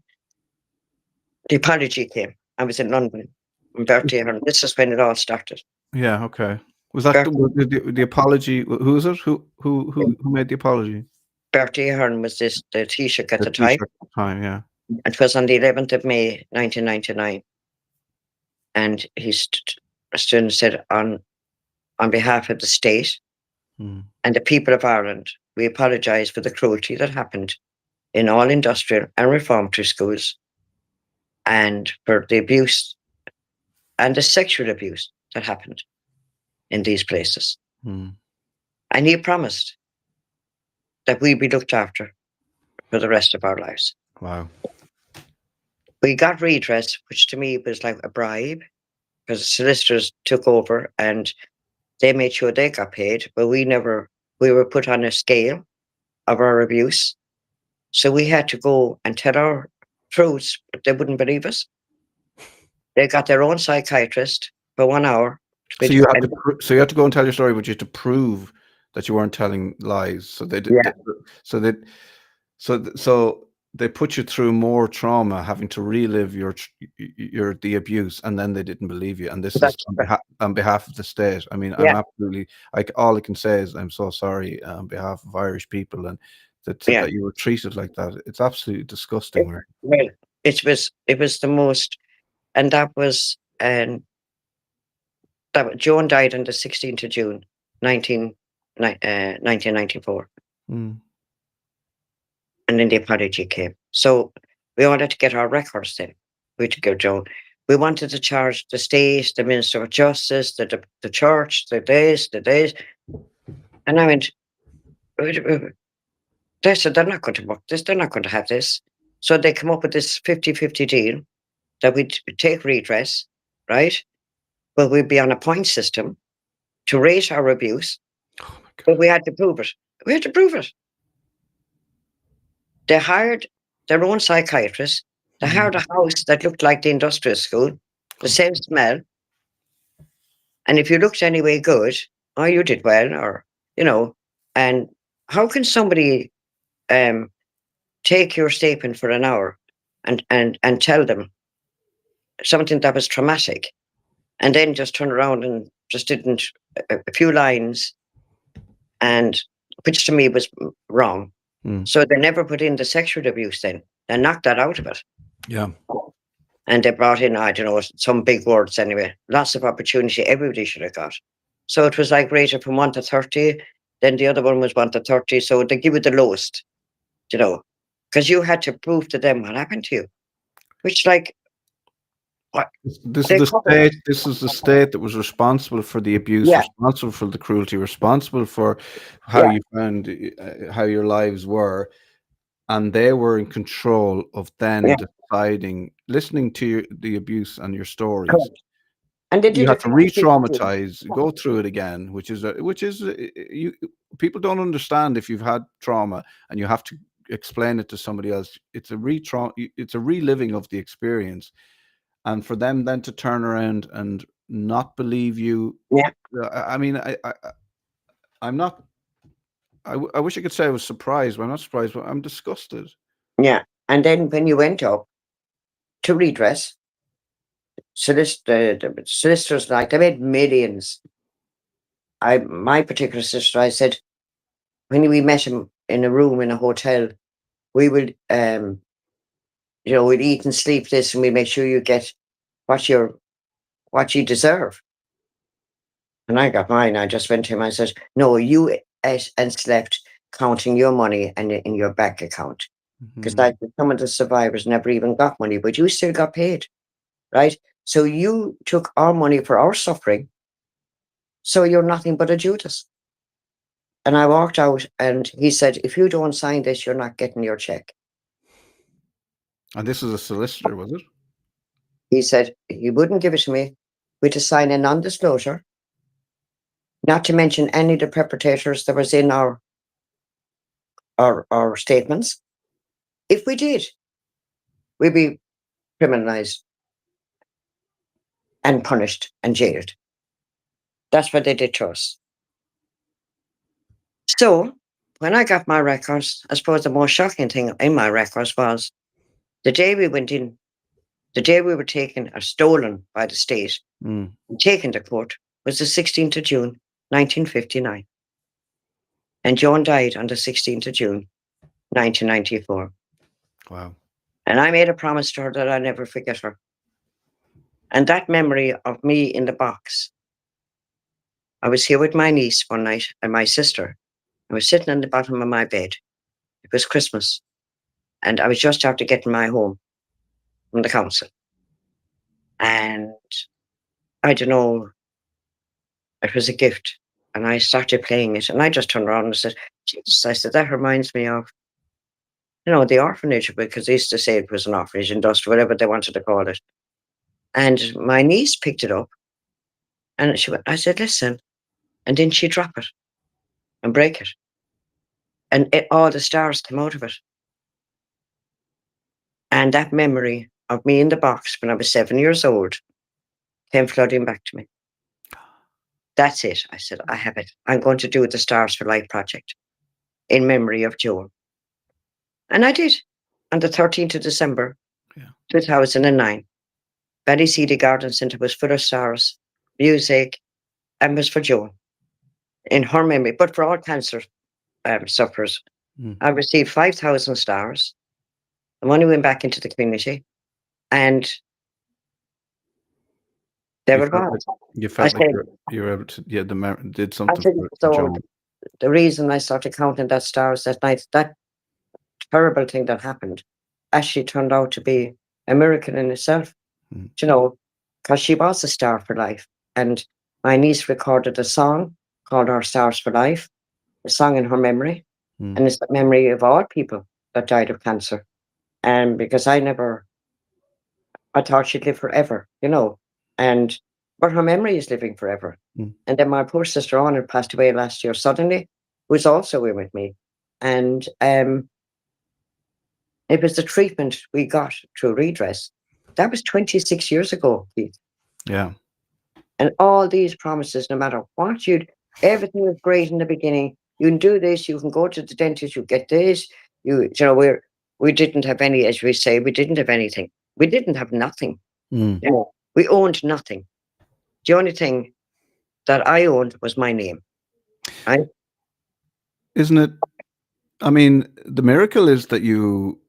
the apology came. I was in London on birthday, and this is when it all started. Yeah, okay. Was that the apology? Who is it? Who made the apology? Bertie Ahern was the Taoiseach at the Taoiseach time. at the time, yeah. It was on the 11th of May, 1999. And he stood and said, on behalf of the state and the people of Ireland, we apologise for the cruelty that happened in all industrial and reformatory schools, and for the abuse and the sexual abuse that happened in these places. And he promised that we'd be looked after for the rest of our lives. Wow. We got redress, which to me was like a bribe, because the solicitors took over and they made sure they got paid, but we were put on a scale of our abuse. So we had to go and tell our truths, but they wouldn't believe us. They got their own psychiatrist for 1 hour. So you had to go and tell your story, but you had to prove that you weren't telling lies. So they did. Yeah. So they put you through more trauma, having to relive the abuse, and then they didn't believe you. And this is on behalf of the state. I mean, I'm absolutely, all I can say is I'm so sorry on behalf of Irish people, and that you were treated like that. It's absolutely disgusting. Well, it was the most, and that was Joan died on the 16th of June, 1994. And then the apology came. So we wanted to get our records then. We had to go, Joan. We wanted to charge the state, the Minister of Justice, the church, the days. And I went, they said they're not going to work this, they're not going to have this. So they come up with this 50-50 deal that we'd take redress, right? But we'd be on a point system to rate our abuse. God. But we had to prove it. We had to prove it. They hired their own psychiatrist. They hired a house that looked like the industrial school, the same smell. And if you looked anyway good, oh, you did well, or, and how can somebody take your statement for an hour and tell them something that was traumatic and then just turn around and just didn't a few lines, and which to me was wrong. So they never put in the sexual abuse then. They knocked that out of it. Yeah. And they brought in, I don't know, some big words anyway. Lots of opportunity everybody should have got. So it was like rated from 1 to 30. Then the other one was 1 to 30. So they give you the lowest, because you had to prove to them what happened to you. Which, like, what? This is the state. This is the state that was responsible for the abuse, Yeah. responsible for the cruelty, responsible for how you found how your lives were, and they were in control of then deciding, listening to the abuse and your stories. Correct. And they You did have it to re-traumatize, go through it again, which is you. People don't understand if you've had trauma and you have to explain it to somebody else. It's a reliving of the experience. And for them then to turn around and not believe you. Yeah. I mean, I'm not. I wish I could say I was surprised, but I'm not surprised. But I'm disgusted. Yeah. And then when you went up to redress, the solicitors, like, they made millions. My particular sister, I said, when we met him in a room in a hotel, we would, we'd eat and sleep this, and we make sure you get what you deserve. And I got mine. I just went to him. I said, no, you ate and slept counting your money and in your bank account. Because some of the survivors never even got money, but you still got paid, right? So you took our money for our suffering. So you're nothing but a Judas. And I walked out, and he said, if you don't sign this, you're not getting your check. And this is a solicitor, was it? He said he wouldn't give it to me. We had to sign a non-disclosure, not to mention any of the perpetrators that was in our statements. If we did, we'd be criminalized and punished and jailed. That's what they did to us. So when I got my records, I suppose the most shocking thing in my records was the day we went in, the day we were taken or stolen by the state, and taken to court, was the 16th of June, 1959. And Joan died on the 16th of June, 1994. Wow. And I made a promise to her that I'd never forget her. And that memory of me in the box, I was here with my niece one night and my sister. I was sitting on the bottom of my bed. It was Christmas. And I was just after getting my home from the council. And I don't know, it was a gift. And I started playing it. And I just turned around and said, Jesus, I said, that reminds me of, the orphanage, because they used to say it was an orphanage, industrial, whatever they wanted to call it. And my niece picked it up. And I said, listen. And then she'd drop it and break it. And all the stars came out of it. And that memory of me in the box when I was 7 years old came flooding back to me. That's it. I said, I have it. I'm going to do the Stars for Life project in memory of Joan. And I did. On the 13th of December, 2009, Ballyseedy Garden Centre was full of stars, music, and was for Joan in her memory, but for all cancer sufferers. I received 5,000 stars. The money went back into the community, and there it was. You felt like you were able to, did something for Joan. The reason I started counting that stars that night, that terrible thing that happened, actually turned out to be a miracle in itself, because she was a star for life. And my niece recorded a song called Our Stars for Life, a song in her memory. And it's the memory of all people that died of cancer. And because I thought she'd live forever, And but her memory is living forever. Mm. And then my poor sister Anna passed away last year suddenly, who was also in with me. And it was the treatment we got through redress. That was 26 years ago, Keith. Yeah. And all these promises, no matter what everything was great in the beginning. You can do this, you can go to the dentist, you get this. You know, we didn't have any, as we say, we didn't have anything. We didn't have nothing. Mm. You know, we owned nothing. The only thing that I owned was my name. Right? Isn't it? I mean, the miracle is that you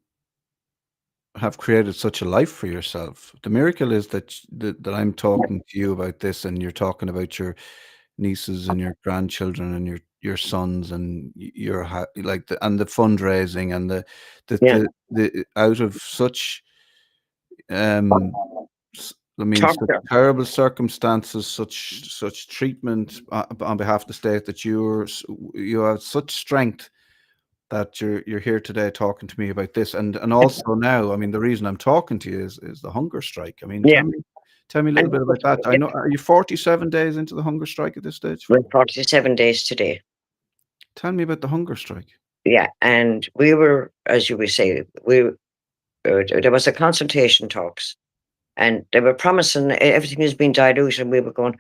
have created such a life for yourself. The miracle is that I'm talking to you about this, and you're talking about your nieces and your grandchildren and your sons, and your like and the fundraising and Yeah. the out of such I mean, such Torture. terrible circumstances, such treatment on behalf of the state, that you have such strength that you're here today talking to me about this, and also now, I mean, the reason I'm talking to you is the hunger strike. I mean, Yeah. tell me a little bit about that. I know, are you 47 days into the hunger strike at this stage? We're 47 days today. Tell me about the hunger strike. Yeah, and we were, as you would say, there was a consultation talks, and they were promising everything has been diluted, and we were going,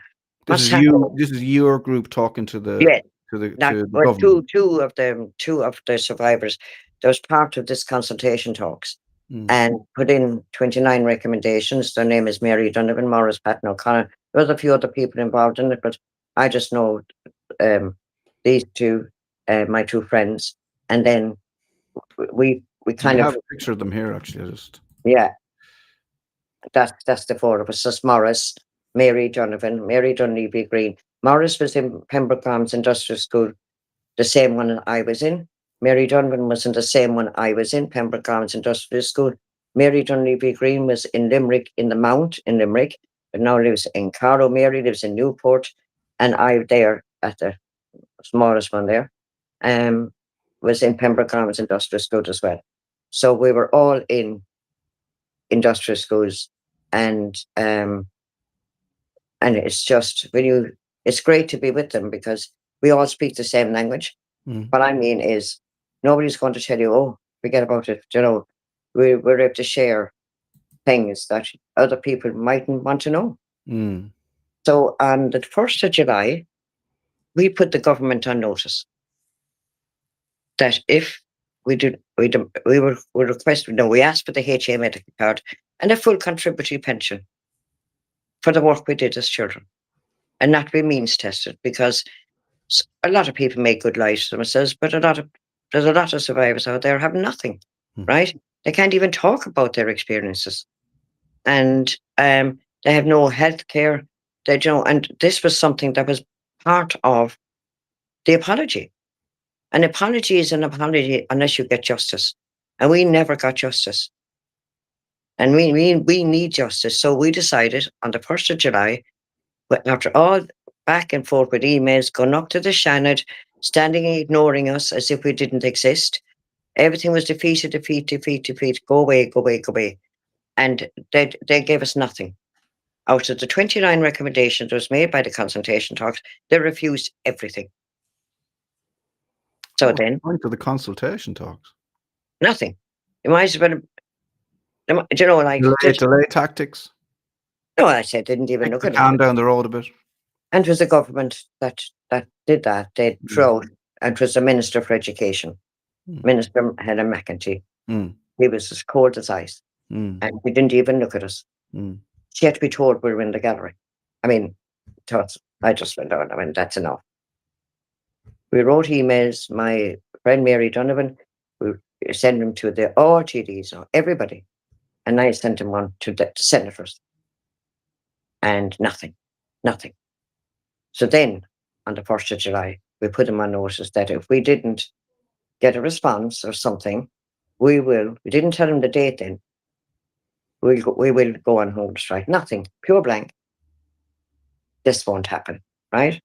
what's happening? This is your group talking to the Yeah, to the well, government. two of the survivors, there was part of this consultation talks, and put in 29 recommendations. Their name is Mary Donovan, Morris, Patton O'Connor. There was a few other people involved in it, but I just know these two, my two friends, and then we kind I of have a picture of them here, actually. yeah. That's the four of us. That's Morris, Mary Donovan, Mary Dunleavy Green. Morris was in Pembroke Arms Industrial School, the same one I was in. Mary Donovan was in the same one I was in, Pembroke Arms Industrial School. Mary Dunleavy Green was in Limerick, in the Mount in Limerick, but now lives in Carlow. Mary lives in Newport, and I there at the smallest one there, was in Pembroke Arms Industrial School as well. So we were all in industrial schools, and it's just it's great to be with them because we all speak the same language. What I mean is nobody's going to tell you, oh, forget about it. You know, we're able to share things that other people mightn't want to know. So on the 1st of July, we put the government on notice that if we were requested, no, we asked for the HA medical card and a full contributory pension for the work we did as children, and not be means tested, because a lot of people make good lives for themselves, but there's a lot of survivors out there have nothing, right? They can't even talk about their experiences, and they have no health care. They don't, and this was something that was part of the apology. An apology is an apology unless you get justice, and we never got justice, and we need justice. So we decided on the 1st of July, after all back and forth with emails, going up to the Shannon, standing and ignoring us as if we didn't exist. Everything was defeat, go away, go away, go away. And they gave us nothing. Out of the 29 recommendations that was made by the consultation talks, they refused everything. So then, point to the consultation talks. Nothing. You might as well, you know, like delay tactics. No, I said didn't even look at it. Calm down the road a bit. And it was the government that did that. They threw out, and it was the Minister for Education, Minister Helen McEntee. He was as cold as ice, and he didn't even look at us. She had to be told we were in the gallery. I mean, I just went on. I mean, that's enough. We wrote emails. My friend Mary Donovan, we sent them to the RTDs, everybody, and I sent them on to the senators, and nothing. So then, on the 1st of July, we put them on notice that if we didn't get a response or something, we didn't tell them the date then, we will go on hunger strike. Nothing, pure blank. This won't happen, right?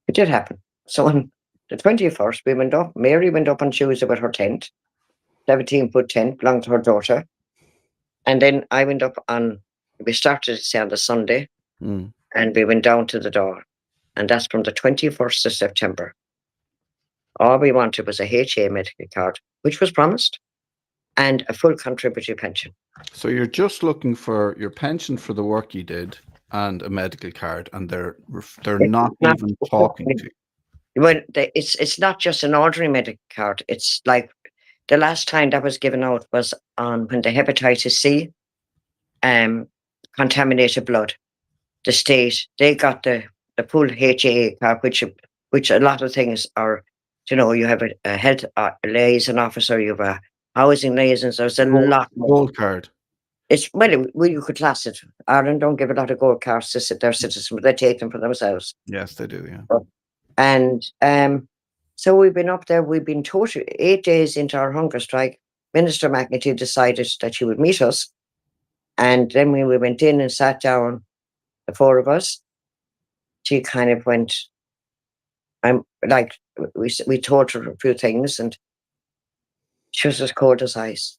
It did happen. So on the 21st, we went up. Mary went up on Tuesday with her tent, 17-foot tent, belonged to her daughter. And then I went up on We started to say on the Sunday, Mm. and we went down to the door, and that's from the 21st of September. All we wanted was a HA medical card, which was promised, and a full contributory pension. So you're just looking for your pension for the work you did and a medical card, and they're not Not, even talking to you. well, it's not just an ordinary medical card. It's like the last time that was given out was on when the hepatitis C contaminated blood. The state, they got the full HA card, which a lot of things are, you have a health liaison officer, you have a housing liaison, so there's a lot more. Gold card. It's, you could class it. Ireland don't give a lot of gold cards to their citizens, but they take them for themselves. Yes, they do, yeah. And so we've been up there, we've been 8 days into our hunger strike. Minister McEntee decided that she would meet us. And then when we went in and sat down, the four of us, she kind of went, I'm like, we told her a few things, and she was as cold as ice.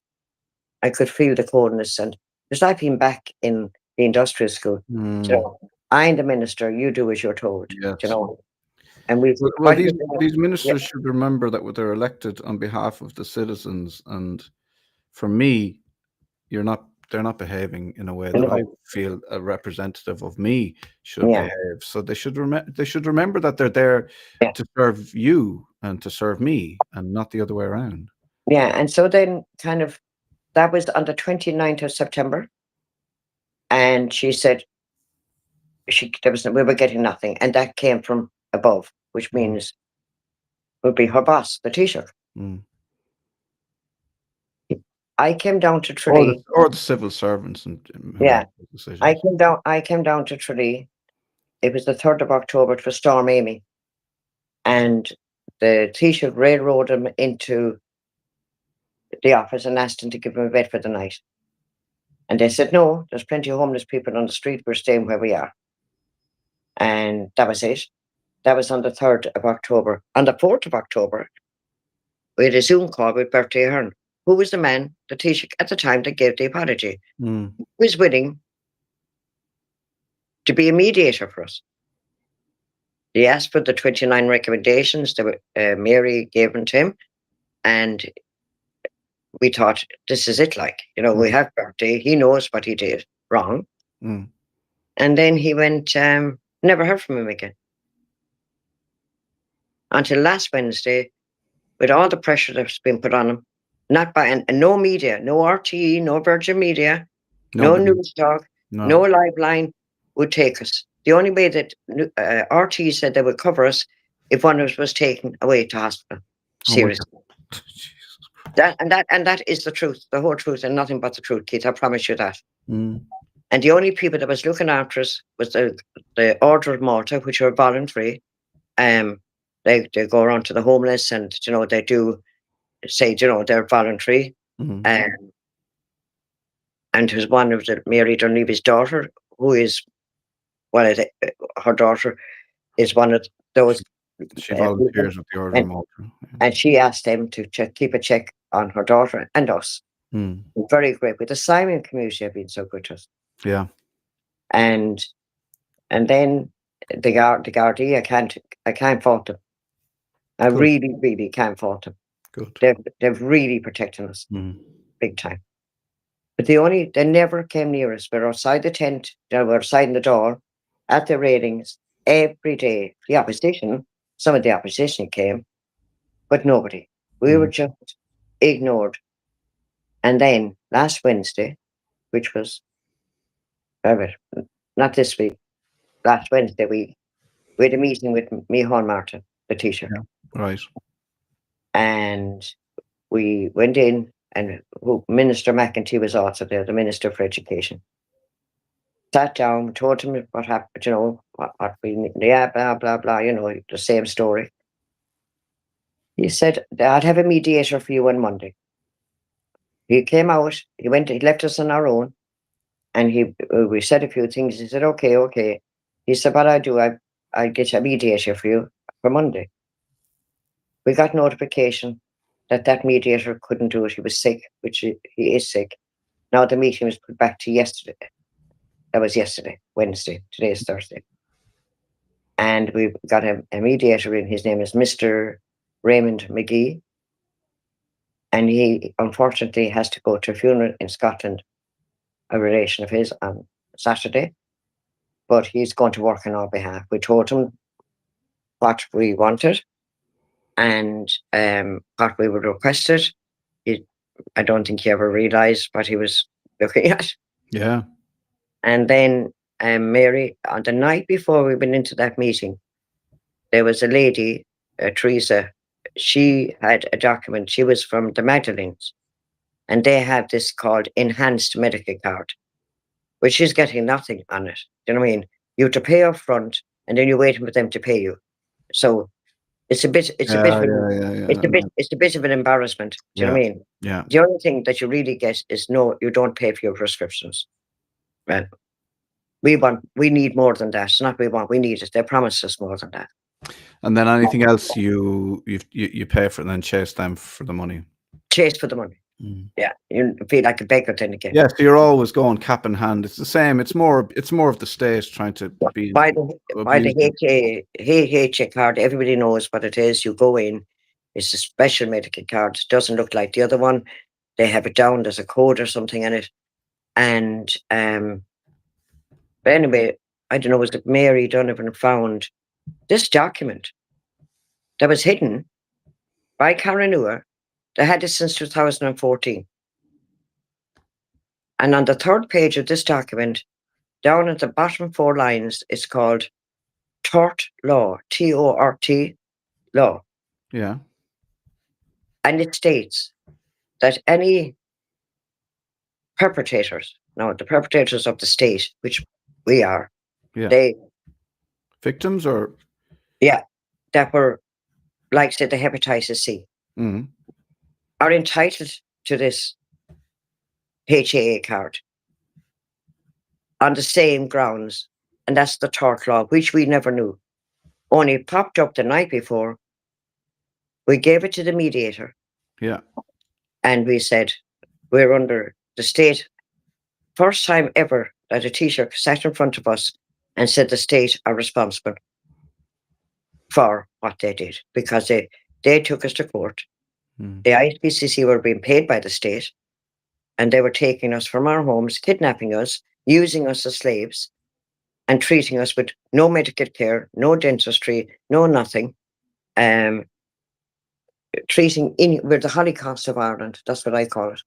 I could feel the coldness, and it's like being back in the industrial school. Mm. I'm the minister, you do as you're told. Yes. And we well, these ministers should remember that they're elected on behalf of the citizens, and for me, they're not behaving in a way that I feel a representative of me should behave. So they should remember that they're there to serve you and to serve me, and not the other way around. Yeah, and so then kind of that was on the 29th of September, and she said we were getting nothing, and that came from above, which means would be her boss, the Taoiseach. Mm. I came down to Tralee, or the civil servants, and I came down to Tralee. It was the 3rd of October. It was Storm Amy, and the Taoiseach railroaded him into the office and asked him to give him a bed for the night. And they said, no, there's plenty of homeless people on the street. We're staying where we are. And that was it. That was on the 3rd of October. On the 4th of October, we had a Zoom call with Bertie Ahern, who was the man, the Taoiseach at the time, that gave the apology. Mm. Who was willing to be a mediator for us. He asked for the 29 recommendations that Mary gave them to him. And we thought, this is it, we have Bertie, he knows what he did wrong. Mm. And then he went, never heard from him again. Until last Wednesday, with all the pressure that's been put on him, not by, and no media, no RTE, no Virgin Media, no News Talk, no Liveline would take us. The only way that RTE said they would cover us if one of us was taken away to hospital. Seriously. That is the truth, the whole truth, and nothing but the truth, Keith. I promise you that. Mm. And the only people that was looking after us was the Order of Malta, which are voluntary. They go around to the homeless, and they do say they're voluntary. Mm-hmm. And there's one of Mary Dunleavy's daughter, who is her daughter is one of those. She volunteers with the Order of Malta, and she asked them to keep a check on her daughter and us. Mm. Very great. With the Simon community have been so good to us. Yeah. And then the Gardaí, I can't fault them. I really, really can't fault them. Good. They've really protected us big time. But they never came near us. We're outside the tent, we're outside the door, at the railings every day. Some of the opposition came, but nobody. We were just ignored. And then last Wednesday, which was not this week, last Wednesday, we had a meeting with Micheál Martin, the Taoiseach. Yeah, right. And we went in, and Minister McEntee was also there, the Minister for Education. Sat down, told him what happened, what we, blah, blah, blah, the same story. He said, I'd have a mediator for you on Monday. He came out, he left us on our own, and we said a few things. He said, okay. He said, what I do, I get a mediator for you for Monday. We got notification that mediator couldn't do it. He was sick, which he is sick. Now the meeting was put back to yesterday. That was yesterday, Wednesday. Today is Thursday. And we've got a mediator in. His name is Mr. Raymond McGee. And he unfortunately has to go to a funeral in Scotland, a relation of his, on Saturday. But he's going to work on our behalf. We told him what we wanted and what we would requested. I don't think he ever realised what he was looking at. Yeah. And then Mary, on the night before we went into that meeting, there was a lady, Teresa. She had a document. She was from the Magdalenes, and they have this called enhanced medical card, which is getting nothing on it. Do you know what I mean? You have to pay up front, and then you're waiting for them to pay you. So it's a bit of it's a bit of an embarrassment. Do you know what I mean? Yeah. The only thing that you really get is no, you don't pay for your prescriptions. Well, we need more than that. It's not we need it. They promised us more than that. And then anything else you pay for, and then chase them for the money. Chase for the money. Yeah, you feel like a beggar then again. Yeah, so you're always going cap in hand. It's the same. It's more of the state trying to be by the HA card. Everybody knows what it is. You go in. It's a special medical card. It doesn't look like the other one. They have it down. There's a code or something in it. And but anyway, I don't know. Was it Mary Donovan found this document that was hidden by Caranua? They had it since 2014. And on the third page of this document, down at the bottom 4 lines, it's called tort law, TORT law. Yeah. And it states that any perpetrators, the perpetrators of the state, which we are, they victims or that were, like say, the hepatitis C, are entitled to this HAA card on the same grounds, and that's the tort law, which we never knew. Only it popped up the night before. We gave it to the mediator. Yeah. And we said, we're under the state. First time ever that a Taoiseach sat in front of us and said the state are responsible for what they did, because they took us to court. The ISPCC were being paid by the state, and they were taking us from our homes, kidnapping us, using us as slaves, and treating us with no medical care, no dentistry, no nothing. We're the Holocaust of Ireland. That's what I call it.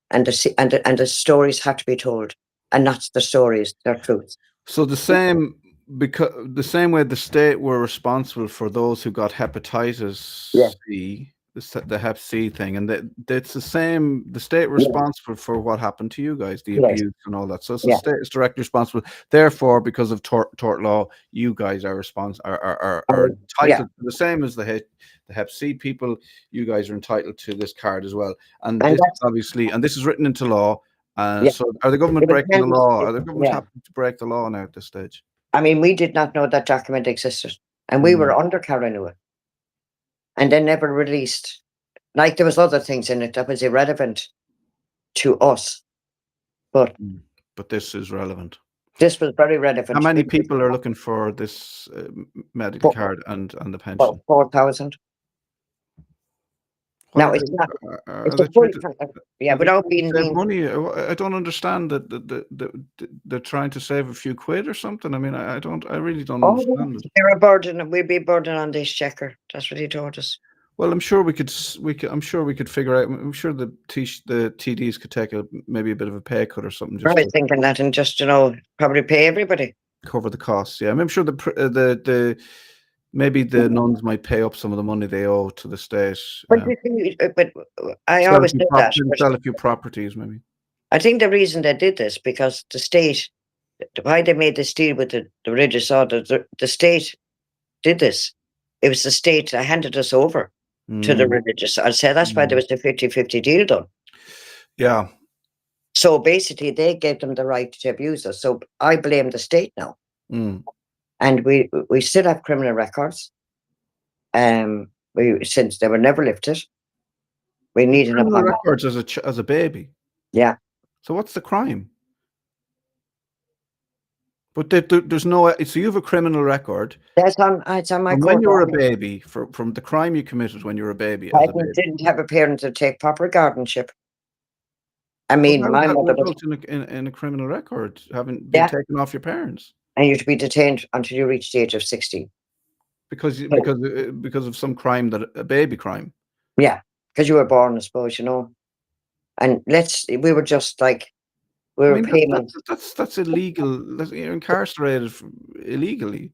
And the stories have to be told, and not the stories, they're truths. So the same way the state were responsible for those who got hepatitis C, the Hep C thing, and that's the same. The state responsible for what happened to you guys, the abuse and all that. So the state is directly responsible. Therefore, because of tort law, you guys are entitled to the same as the Hep C people. You guys are entitled to this card as well, and this obviously, and this is written into law. So are the government breaking the law? Are the government happy to break the law now at this stage? I mean, we did not know that document existed, and we were under Caranua, and they never released. Like, there was other things in it that was irrelevant to us, but this is relevant. This was very relevant. How many people are looking for this medical card and the pension? 4,000. Now it's not. Without being money. I don't understand that they're trying to save a few quid or something. I mean, I really don't understand it. They're a burden. We'd be a burden on this checker. That's what he told us. Well, I'm sure we could figure out. I'm sure the TDs could take maybe a bit of a pay cut or something. I was thinking that, and just probably pay everybody, cover the costs. Yeah, I'm sure maybe the nuns might pay up some of the money they owe to the state. But I always did that. Sell a few properties, maybe. I think the reason they did this, because the state, why they made this deal with the religious order, the state did this. It was the state that handed us over to the religious. I'd say that's why there was the 50-50 deal done. Yeah. So basically, they gave them the right to abuse us. So I blame the state now. And we still have criminal records. Since they were never lifted. We need criminal records as a baby. Yeah. So what's the crime? But there's no. So you have a criminal record, It's on my and when court you were a order. baby, from the crime you committed when you were a baby, I as a baby. didn't have a parent to take proper guardianship. I But mean, how would my that mother was, result in a criminal record having been yeah, taken off your parents and you to be detained until you reach the age of 16. because So, because of some crime, that a baby crime? yeah, because you were born, I suppose, And we were just like, we I were mean, payments that's illegal. You're incarcerated illegally.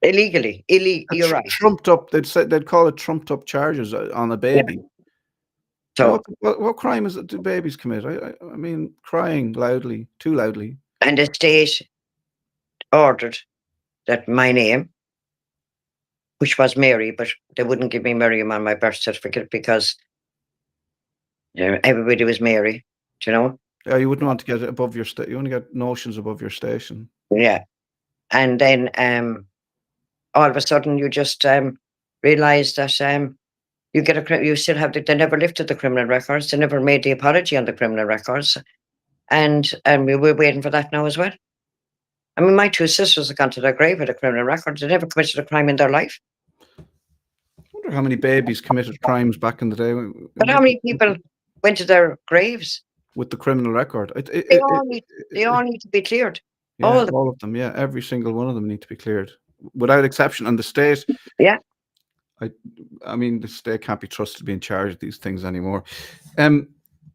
You're That's right. trumped up. They'd call it trumped up charges on a Yeah. baby. So, What crime is it do babies commit? I mean, crying loudly, too loudly. and the state ordered that my name, which was Mary, but they wouldn't give me Miriam on my birth certificate because everybody was Mary, do you know? Yeah, you wouldn't want to get it above your state. You want to get notions above your station. Yeah. And then all of a sudden you just realize that you still have they never lifted the criminal records. They never made the apology on the criminal records. And we're waiting for that now as well. I mean, my two sisters have gone to their grave with a criminal record. They never committed a crime in their life. I wonder how many babies committed crimes back in the day But how many people went to their graves? with the criminal record. They all need they all need to be cleared. All Yeah, of them. all of them. Yeah, every single one of them need to be cleared without exception. And the state, Yeah. I, I mean, the state can't be trusted to be in charge of these things anymore.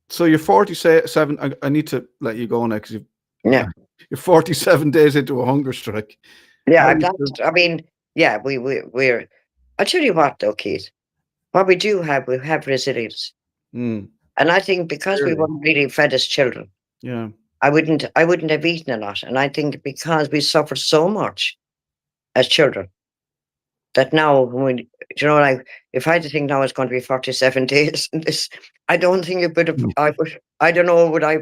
So you're 47. I need to let you go now because Yeah. you're 47 days into a hunger strike. Yeah. How I'm you not, I mean, yeah, we're I'll tell you what though, Keith. What we have resilience. Mm, And I think because we clearly, weren't really fed as children, yeah. I wouldn't have eaten a lot. And I think because we suffered so much as children that now when like if I had to think now it's going to be 47 days and this I don't think it would have Mm. I don't know would I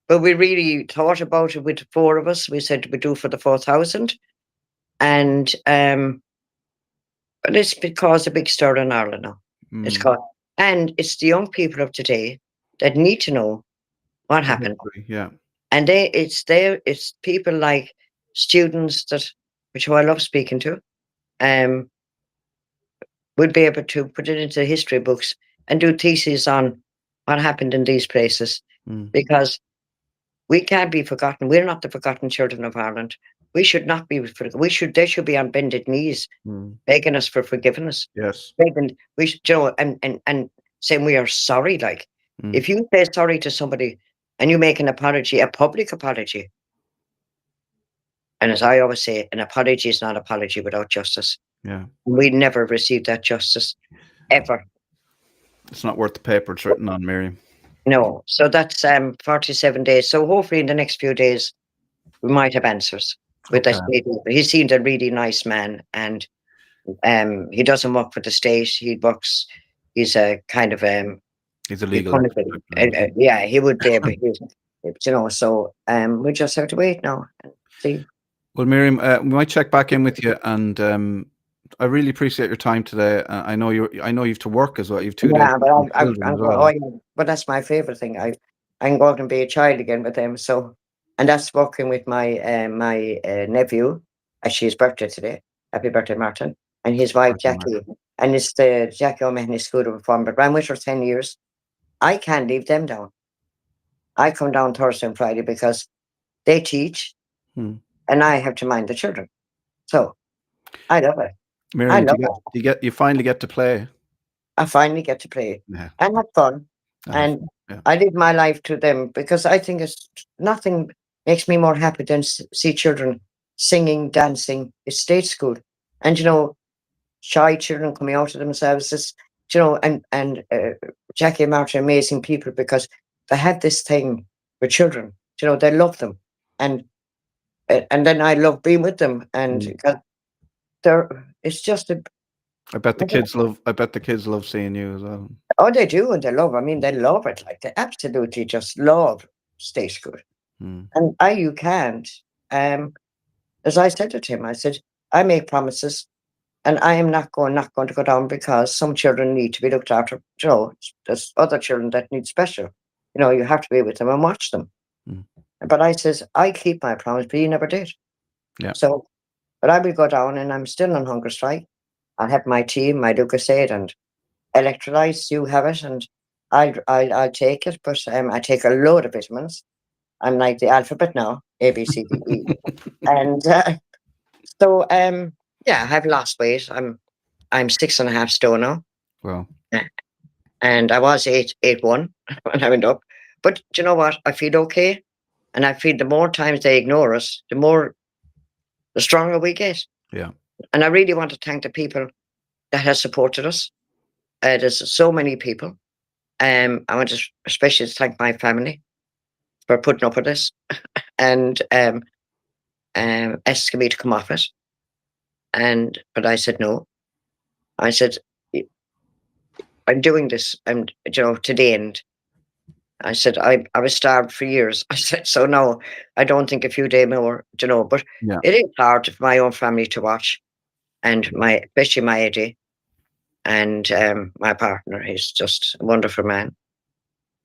but we really thought about it with the four of us. We said we do for the 4,000. And but it's caused a big stir in Ireland now. It's Mm, called and it's the young people of today that need to know what the happened. history, yeah. And it's people like students that which who I love speaking to, um, would be able to put it into history books and do theses on what happened in these places Mm, because we can't be forgotten. We're not the forgotten children of Ireland. We should not be they should be on bended knees mm, begging us for forgiveness. yes. Begging we should and saying we are sorry. Like Mm, if you say sorry to somebody and you make an apology, a public apology, and as I always say, an apology is not apology without justice. yeah. We never received that justice ever. It's not worth the paper it's written on, Miriam. No. So that's 47 days. So hopefully in the next few days we might have answers with Okay. this lady. He seemed a really nice man and he doesn't work for the state. He's a kind of He's a he's legal one of expert. yeah, he would be able so we just have to wait now and see. Well, Miriam, we might check back in with you, and I really appreciate your time today. I know you've to work as well. You've 2 days Yeah, with but children as oh well. yeah, but that's my favorite thing. I can go out and be a child again with them. So, and that's working with my nephew. Actually, his birthday today. Happy birthday, Martin, and his wife Okay, Mark. Jackie. And it's the Jackie O'Mahony School of Reform. But I'm with her 10 years. I can't leave them down. I come down Thursday and Friday because they teach, Hmm. and I have to mind the children. So I love it. I Miriam, love it. you finally get to play? I finally get to play Yeah. and have fun. Have And fun. Yeah. I live my life to them because I think it's nothing makes me more happy than see children singing, dancing. It's state school, and shy children coming out of themselves. It's, and Jackie and Martin are amazing people because they have this thing with children. They love them, and then I love being with them, and Mm. they're it's just a I bet the kids love. I bet the kids love seeing you as well. oh, they do, and they love. I mean, they love it. Like they absolutely just love state school. Mm. And you can't. Um, as I said to him, I said, I make promises, and I am not going to go down because some children need to be looked after. There's other children that need special. You have to be with them and watch them. Mm. But I says, I keep my promise, but he never did. Yeah. So, but I will go down and I'm still on hunger strike. I'll have my tea, my Lucozade and electrolytes. You have it, and I'll take it. But I take a load of vitamins. I'm like the alphabet now, A B C D E, and so yeah, I've lost weight. I'm 6.5 stone now. Well, Yeah. And I was 8'1" when I went up. But do you know what? I feel okay, and I feel the more times they ignore us, the stronger we get. yeah. And I really want to thank the people that has supported us. There's so many people. I want to especially thank my family for putting up with this and asking me to come off it. But I said no. I said I'm doing this. To the end. I said I was starved for years. I said so. No, I don't think a few days more. But Yeah. it is hard for my own family to watch, and especially my Eddie and my partner. He's just a wonderful man,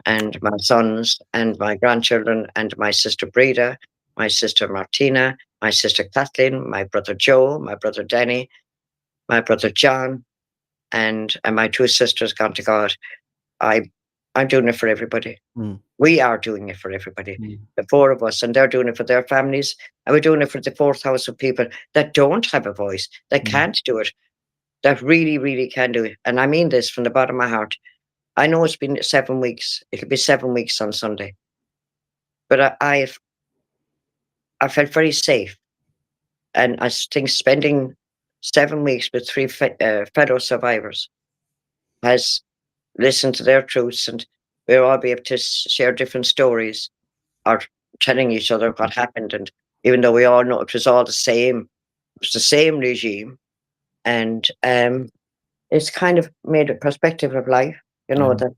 and my sons and my grandchildren and my sister Breda, my sister Martina, my sister Kathleen, my brother Joe, my brother Danny, my brother John, and my two sisters gone to God. I I'm doing it for everybody. Mm. We are doing it for everybody. Mm. The four of us, and they're doing it for their families, and we're doing it for the 4,000 people that don't have a voice, that Mm. can't do it, that really, really can do it. And I mean this from the bottom of my heart. I know it's been 7 weeks. It'll be 7 weeks on Sunday, but I felt very safe, and I think spending 7 weeks with three fellow survivors has listened to their truths, and we'll all be able to share different stories or telling each other what happened. And even though we all know it was all the same, it was the same regime, and it's kind of made a perspective of life. Yeah. That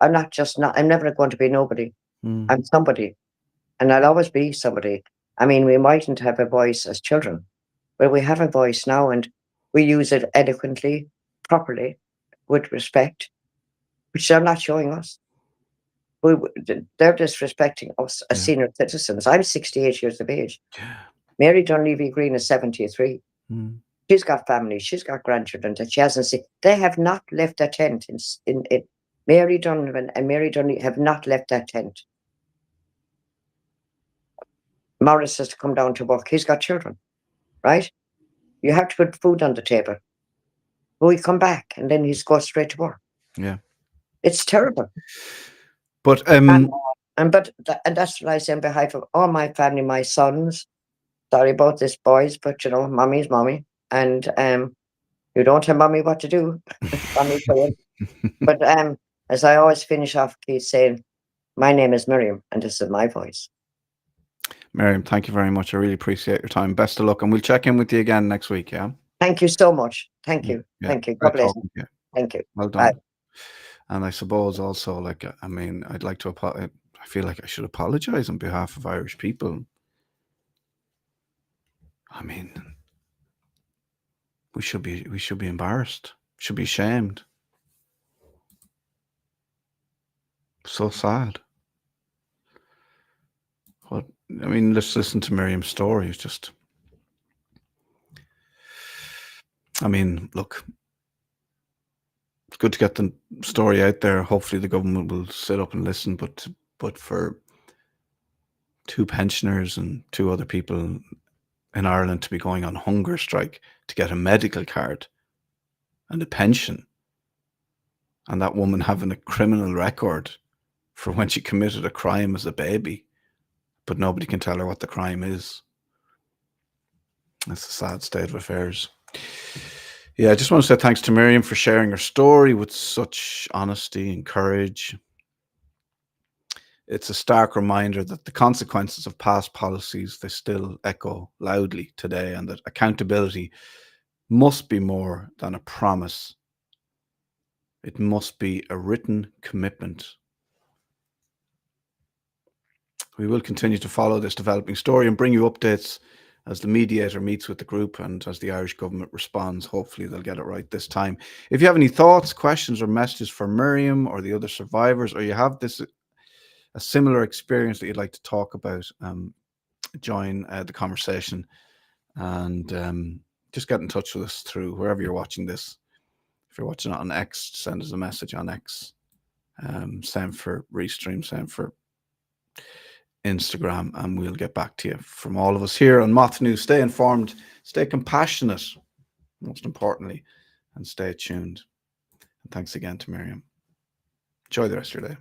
I'm not just not. I'm never going to be nobody. Mm. I'm somebody, and I'll always be somebody. I mean, we mightn't have a voice as children, but we have a voice now, and we use it eloquently, properly, with respect, which they're not showing us. They're disrespecting us as Yeah. senior citizens. I'm 68 years of age. Yeah. Mary Dunleavy Green is 73. Mm. She's got family. She's got grandchildren that she hasn't seen. They have not left their tent. In Mary Donovan and Mary Dunleavy have not left that tent. Morris has to come down to work. He's got children, right? You have to put food on the table. But we come back and then he's go straight to work. Yeah. It's terrible. But And that's what I say on behalf of all my family, my sons. Sorry about this, boys, but mommy's mommy, and you don't tell mommy what to do. Mommy's saying. But as I always finish off, Keith saying, "My name is Miriam, and this is my voice." Miriam, thank you very much. I really appreciate your time. Best of luck, and we'll check in with you again next week. Yeah. Thank you so much. Thank you. Yeah. Thank you. God Great bless talking you. to you. Thank you. Well Bye. done. And I suppose also, I mean, I'd like to I feel like I should apologize on behalf of Irish people. I mean, we should be embarrassed. Should be ashamed. So sad. What I mean, let's listen to Miriam's story. It's just, I mean, look, it's good to get the story out there. Hopefully, the government will sit up and listen. But for two pensioners and two other people in Ireland to be going on hunger strike to get a medical card and a pension, and that woman having a criminal record for when she committed a crime as a baby, but nobody can tell her what the crime is. That's a sad state of affairs. Yeah, I just want to say thanks to Miriam for sharing her story with such honesty and courage. It's a stark reminder that the consequences of past policies, they still echo loudly today, and that accountability must be more than a promise. It must be a written commitment. We will continue to follow this developing story and bring you updates as the mediator meets with the group and as the Irish government responds. Hopefully they'll get it right this time. If you have any thoughts, questions, or messages for Miriam or the other survivors, or you have a similar experience that you'd like to talk about, join the conversation And just get in touch with us through wherever you're watching this. If you're watching it on X, send us a message on X. Same for Restream, same for Instagram, and we'll get back to you. From all of us here on Moth News, stay informed, stay compassionate, most importantly, and stay tuned. And thanks again to Miriam. Enjoy the rest of your day.